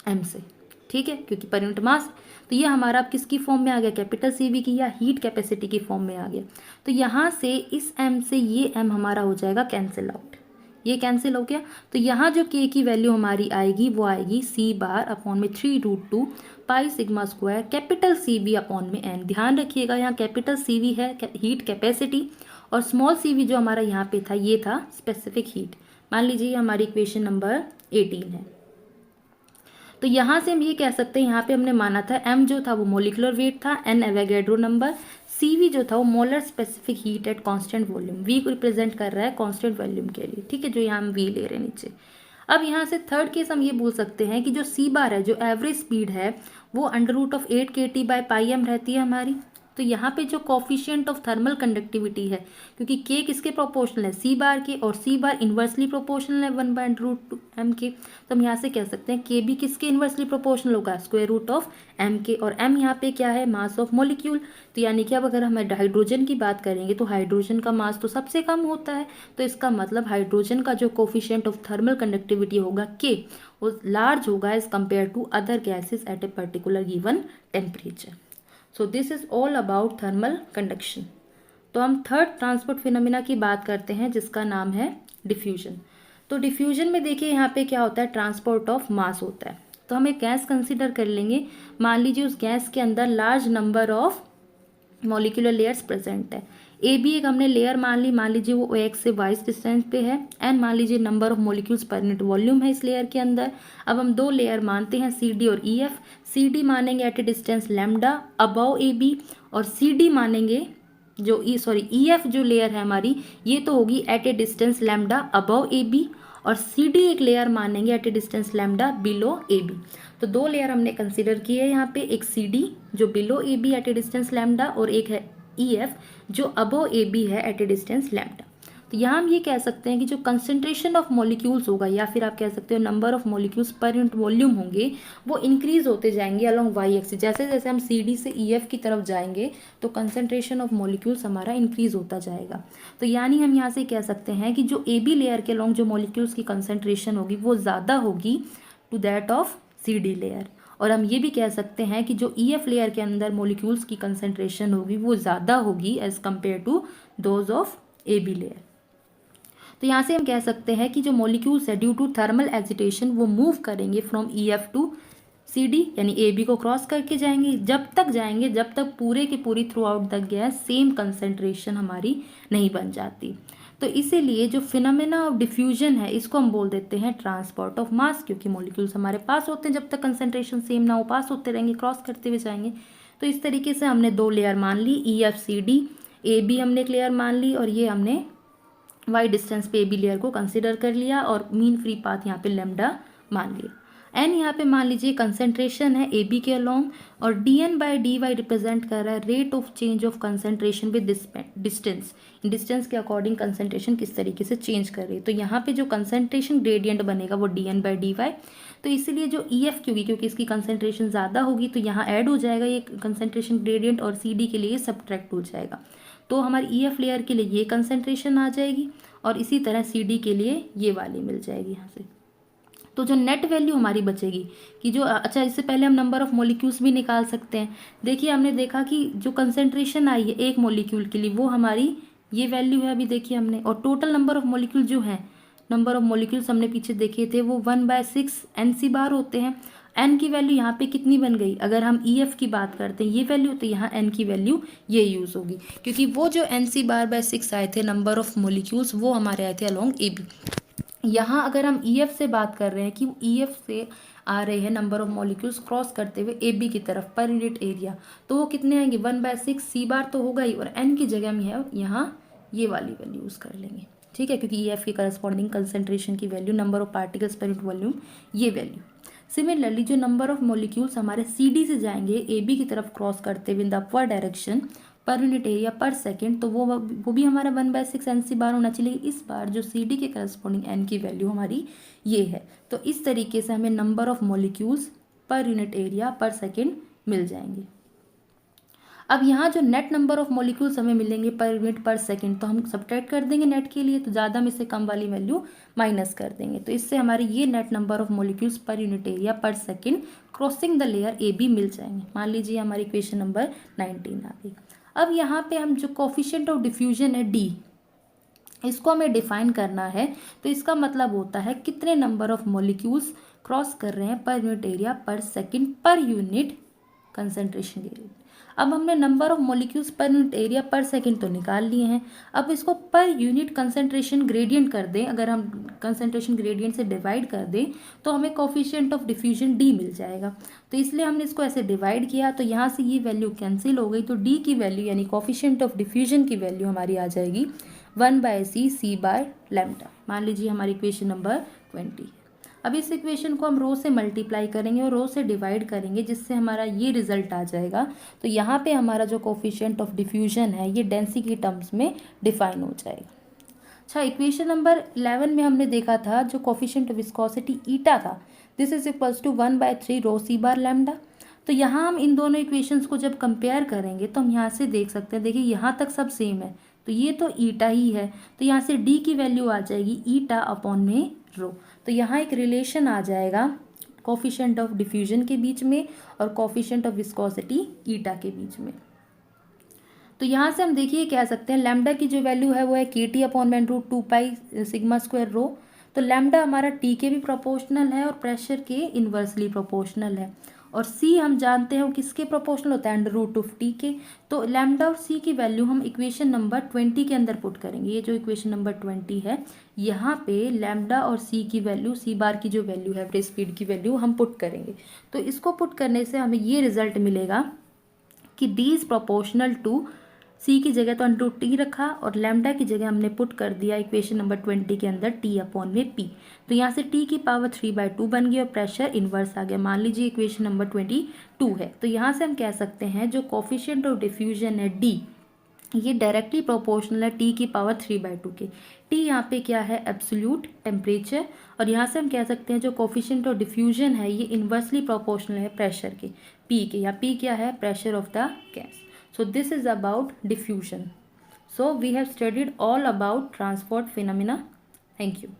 m से। ठीक है, क्योंकि पर यूनिट मास। तो ये हमारा अब किसकी फॉर्म में आ गया, कैपिटल CV की या हीट कैपेसिटी की फॉर्म में आ गया। तो यहाँ से इस m से ये m हमारा हो जाएगा कैंसिल आउट, ये कैंसिल हो गया। तो यहाँ जो k की वैल्यू हमारी आएगी वो आएगी c बार अपॉन में 3√2 pi sigma square capital CV upon में n। ध्यान रखिएगा यहाँ कैपिटल CV है हीट कैपेसिटी, और स्मॉल CV जो हमारा यहाँ पे था ये था स्पेसिफिक हीट। मान लीजिए हमारी इक्वेशन नंबर 18 है। तो यहाँ से हम ये कह सकते हैं, यहाँ पे हमने माना था m जो था वो मोलिकुलर वेट था, n एवोगैड्रो नंबर, CV जो था वो molar specific heat at constant volume, V को रिप्रेजेंट कर रहा है कांस्टेंट वॉल्यूम के लिए। ठीक है, जो यहाँ हम V ले रहे हैं नीचे। अब यहाँ से थर्ड केस हम ये बोल सकते हैं कि जो C बार है, जो एवरेज स्पीड है, वो √8 kT/πm रहती है हमारी। तो यहाँ पे जो कोफिशिएंट ऑफ थर्मल कंडक्टिविटी है, क्योंकि k किसके प्रोपोर्शनल है, C बार के, और C बार इन्वर्सली प्रोपोर्शनल है 1/√m के। तो हम यहाँ से कह सकते हैं k भी किसके इन्वर्सली प्रोपोर्शनल होगा, √m के, और m यहाँ पे क्या है, मास ऑफ मोलिक्यूल। तो यानी कि अब अगर हम हाइड्रोजन की बात करेंगे तो हाइड्रोजन का मास तो सबसे कम होता है, तो इसका मतलब हाइड्रोजन का जो कोफिशिएंट ऑफ थर्मल कंडक्टिविटी होगा k, वो लार्ज होगा as compare to other gases at a particular given temperature. So this is all about thermal conduction. तो हम थर्ड ट्रांसपोर्ट फिनोमिना की बात करते हैं, जिसका नाम है डिफ्यूजन। तो डिफ्यूजन में देखिए यहाँ पे क्या होता है, ट्रांसपोर्ट ऑफ मास होता है। तो हम एक गैस कंसिडर कर लेंगे, मान लीजिए उस गैस के अंदर large number of molecular layers present है। ए बी एक हमने लेयर मान लीजिए वो एक्स से वाई डिस्टेंस पे है। एन मान लीजिए number of molecules per unit volume है इस लेयर के अंदर। अब हम दो लेयर मानते हैं सी डी और ई एफ। सी डी मानेंगे at a distance lambda above A B, और सी डी मानेंगे जो ई एफ जो लेयर है हमारी, ये तो होगी at a distance lambda above A B, और सी डी एक लेयर मानेंगे at a distance lambda below A B. तो दो लेयर हमने कंसिडर किए हैं यहाँ पे, एक सी डी जो below A B at a distance lambda, और एक है ई एफ जो अबव ए बी है एट ए डिस्टेंस लैम्डा। तो यहाँ हम ये कह सकते हैं कि जो कंसंट्रेशन ऑफ मॉलिक्यूल्स होगा, या फिर आप कह सकते हो number of molecules per unit volume होंगे, वो इंक्रीज होते जाएंगे अलोंग वाई एक्सिस। जैसे जैसे हम सी डी से ई एफ की तरफ जाएंगे तो कंसंट्रेशन ऑफ मॉलिक्यूल्स हमारा इंक्रीज होता जाएगा। तो यानी हम यहाँ से कह सकते हैं कि जो ए बी लेयर के अलोंग जो मॉलिक्यूल्स की कंसंट्रेशन होगी वो ज़्यादा होगी to that of C D layer. और हम ये भी कह सकते हैं कि जो ई एफ लेयर के अंदर मॉलिक्यूल्स की कंसंट्रेशन होगी वो ज़्यादा होगी as compare to those of A B layer. तो यहाँ से हम कह सकते हैं कि जो मॉलिक्यूल्स है ड्यू टू थर्मल एजिटेशन वो मूव करेंगे from E F to C D, यानी ए बी को क्रॉस करके जाएंगे, जब तक पूरे की पूरी through out the gas same concentration हमारी नहीं बन जाती। तो इसीलिए जो फिनोमेना ऑफ डिफ्यूजन है इसको हम बोल देते हैं ट्रांसपोर्ट ऑफ मास, क्योंकि मॉलिक्यूल्स हमारे पास होते हैं, जब तक कंसंट्रेशन सेम ना हो पास होते रहेंगे, क्रॉस करते हुए जाएंगे। तो इस तरीके से हमने दो लेयर मान ली, E F C D, A B हमने एक लेयर मान ली, और ये हमने वाई डिस्टेंस पे ए बी लेयर को कंसिडर कर लिया, और मीन फ्री पाथ यहाँ पे लेमडा मान लिया। एन यहाँ पे मान लीजिए कंसंट्रेशन है ए बी के अलोंग, और D N by D Y represent कर रहा है rate of change of concentration with distance. Distance के अकॉर्डिंग कंसंट्रेशन किस तरीके से चेंज कर रही है। तो यहाँ पे जो कंसंट्रेशन ग्रेडियंट बनेगा वो D N by D Y. तो इसीलिए जो ई एफ क्योंकि इसकी कंसंट्रेशन ज़्यादा होगी तो यहाँ ऐड हो जाएगा ये कंसंट्रेशन ग्रेडियंट, और सी डी के लिए सब्ट्रैक्ट हो जाएगा। तो हमारी ई एफ लेयर के लिए ये कंसंट्रेशन आ जाएगी, और इसी तरह सी डी के लिए ये वाली मिल जाएगी यहाँ से। तो जो नेट वैल्यू हमारी बचेगी कि जो अच्छा, इससे पहले हम नंबर ऑफ मॉलिक्यूल्स भी निकाल सकते हैं। देखिए हमने देखा कि जो कंसंट्रेशन आई है एक मॉलिक्यूल के लिए वो हमारी ये वैल्यू है अभी देखिए हमने, और टोटल नंबर ऑफ मॉलिक्यूल जो है, नंबर ऑफ मॉलिक्यूल्स हमने पीछे देखे थे वो 1/6 एन सी बार होते हैं। एन की वैल्यू यहाँ पे कितनी बन गई, अगर हम ई एफ की बात करते हैं ये वैल्यू, तो यहाँ एन की वैल्यू ये यूज़ होगी, क्योंकि वो जो एन सी बार बाय 6 आए थे नंबर ऑफ मॉलिक्यूल्स वो हमारे आए थे अलोंग ए बी। यहाँ अगर हम ई एफ से बात कर रहे हैं कि ई एफ से आ रहे हैं नंबर ऑफ मॉलिक्यूल्स क्रॉस करते हुए ए बी की तरफ पर यूनिट एरिया, तो वो कितने आएंगे 1/6 सी बार तो होगा ही, और एन की जगह हम यहाँ ये वाली वैल्यू यूज़ कर लेंगे, ठीक है, क्योंकि ई एफ की करस्पॉन्डिंग कंसंट्रेशन की value number of particles per unit volume ये वैल्यू। सिमिलरली जो नंबर ऑफ मॉलिक्यूल्स हमारे सी डी से जाएंगे ए बी की तरफ क्रॉस करते हुए इन द अपवर्ड डायरेक्शन पर यूनिट एरिया पर सेकेंड, तो वो भी हमारा 1/6 एन सी बार होना चाहिए। इस बार जो सी डी के करस्पॉन्डिंग एन की वैल्यू हमारी ये है। तो इस तरीके से हमें number of molecules per unit area per second मिल जाएंगे। अब यहाँ जो नेट नंबर ऑफ मॉलिक्यूल्स हमें मिलेंगे पर यूनिट पर सेकेंड, तो हम सब्ट्रैक्ट कर देंगे नेट के लिए, तो ज़्यादा में से कम वाली वैल्यू माइनस कर देंगे। तो इससे हमारे ये net number of molecules per unit area per second crossing the layer A B मिल जाएंगे। मान लीजिए हमारी इक्वेशन नंबर 19 आ गई। अब यहाँ पे हम जो कोफिशिएंट ऑफ डिफ्यूजन है डी, इसको हमें डिफाइन करना है। तो इसका मतलब होता है कितने नंबर ऑफ मॉलिक्यूल्स क्रॉस कर रहे हैं पर unit area per second per unit concentration gradient. अब हमने number of molecules per unit area per second तो निकाल लिए हैं, अब इसको पर यूनिट कंसंट्रेशन ग्रेडियंट कर दें। अगर हम कंसंट्रेशन ग्रेडियंट से डिवाइड कर दें तो हमें कोफिशिएंट ऑफ डिफ्यूजन डी मिल जाएगा। तो इसलिए हमने इसको ऐसे डिवाइड किया, तो यहाँ से ये वैल्यू कैंसिल हो गई, तो डी की वैल्यू यानी कोफिशिएंट ऑफ डिफ्यूजन की वैल्यू हमारी आ जाएगी 1/c सी बाय लैम्डा। मान लीजिए हमारी इक्वेशन नंबर 20। अब इस इक्वेशन को हम रो से मल्टीप्लाई करेंगे और रो से डिवाइड करेंगे, जिससे हमारा ये रिजल्ट आ जाएगा। तो यहाँ पे हमारा जो कोफिशिएंट ऑफ डिफ्यूजन है ये डेंसिटी टर्म्स में डिफाइन हो जाएगा। अच्छा, इक्वेशन नंबर 11 में हमने देखा था जो कोफिशिएंट ऑफ विस्कोसिटी ईटा था, this is equals to 1/3 rho C bar lambda. तो यहाँ हम इन दोनों इक्वेशंस को जब कंपेयर करेंगे तो हम यहाँ से देख सकते हैं, देखिए यहाँ तक सब सेम है, तो ये तो ईटा ही है, तो यहाँ से डी की वैल्यू आ जाएगी ईटा अपॉन में रो। तो यहाँ एक रिलेशन आ जाएगा कोफिशिएंट ऑफ डिफ्यूजन के बीच में और कोफिशिएंट ऑफ विस्कोसिटी ईटा के बीच में। तो यहाँ से हम देखिए कह सकते हैं लैम्डा की जो वैल्यू है वो है kT/√2π∑² तो लैम्डा हमारा टी के भी प्रोपोर्शनल है और प्रेशर के इन्वर्सली प्रोपोर्शनल है। और सी हम जानते हैं वो किसके प्रोपोर्शनल होता है, √T के। तो लैम्डा और सी की वैल्यू हम इक्वेशन नंबर 20 के अंदर पुट करेंगे। ये जो इक्वेशन नंबर 20 है यहाँ पे लैम्डा और सी की वैल्यू, सी बार की जो वैल्यू है एवरेज स्पीड की वैल्यू हम पुट करेंगे। तो इसको पुट करने से हमें ये रिजल्ट मिलेगा कि डी इज प्रोपोर्शनल टू, सी की जगह तो √T रखा और लैम्डा की जगह हमने पुट कर दिया इक्वेशन नंबर 20 के अंदर T/P। तो यहाँ से T की पावर 3/2 बन गई और प्रेशर इन्वर्स आ गया। मान लीजिए इक्वेशन नंबर 22 है। तो यहाँ से हम कह सकते हैं जो कोफिशिएंट ऑफ डिफ्यूजन है D, ये डायरेक्टली प्रोपोर्शनल है T की पावर 3/2 के। T यहाँ पे क्या है, एब्सोल्यूट टेम्परेचर। और यहाँ से हम कह सकते हैं जो कोफिशिएंट ऑफ डिफ्यूजन है ये इन्वर्सली प्रोपोर्शनल है प्रेशर के, P के। या P क्या है, pressure of the gas. So this is about diffusion. So we have studied all about transport phenomena. Thank you.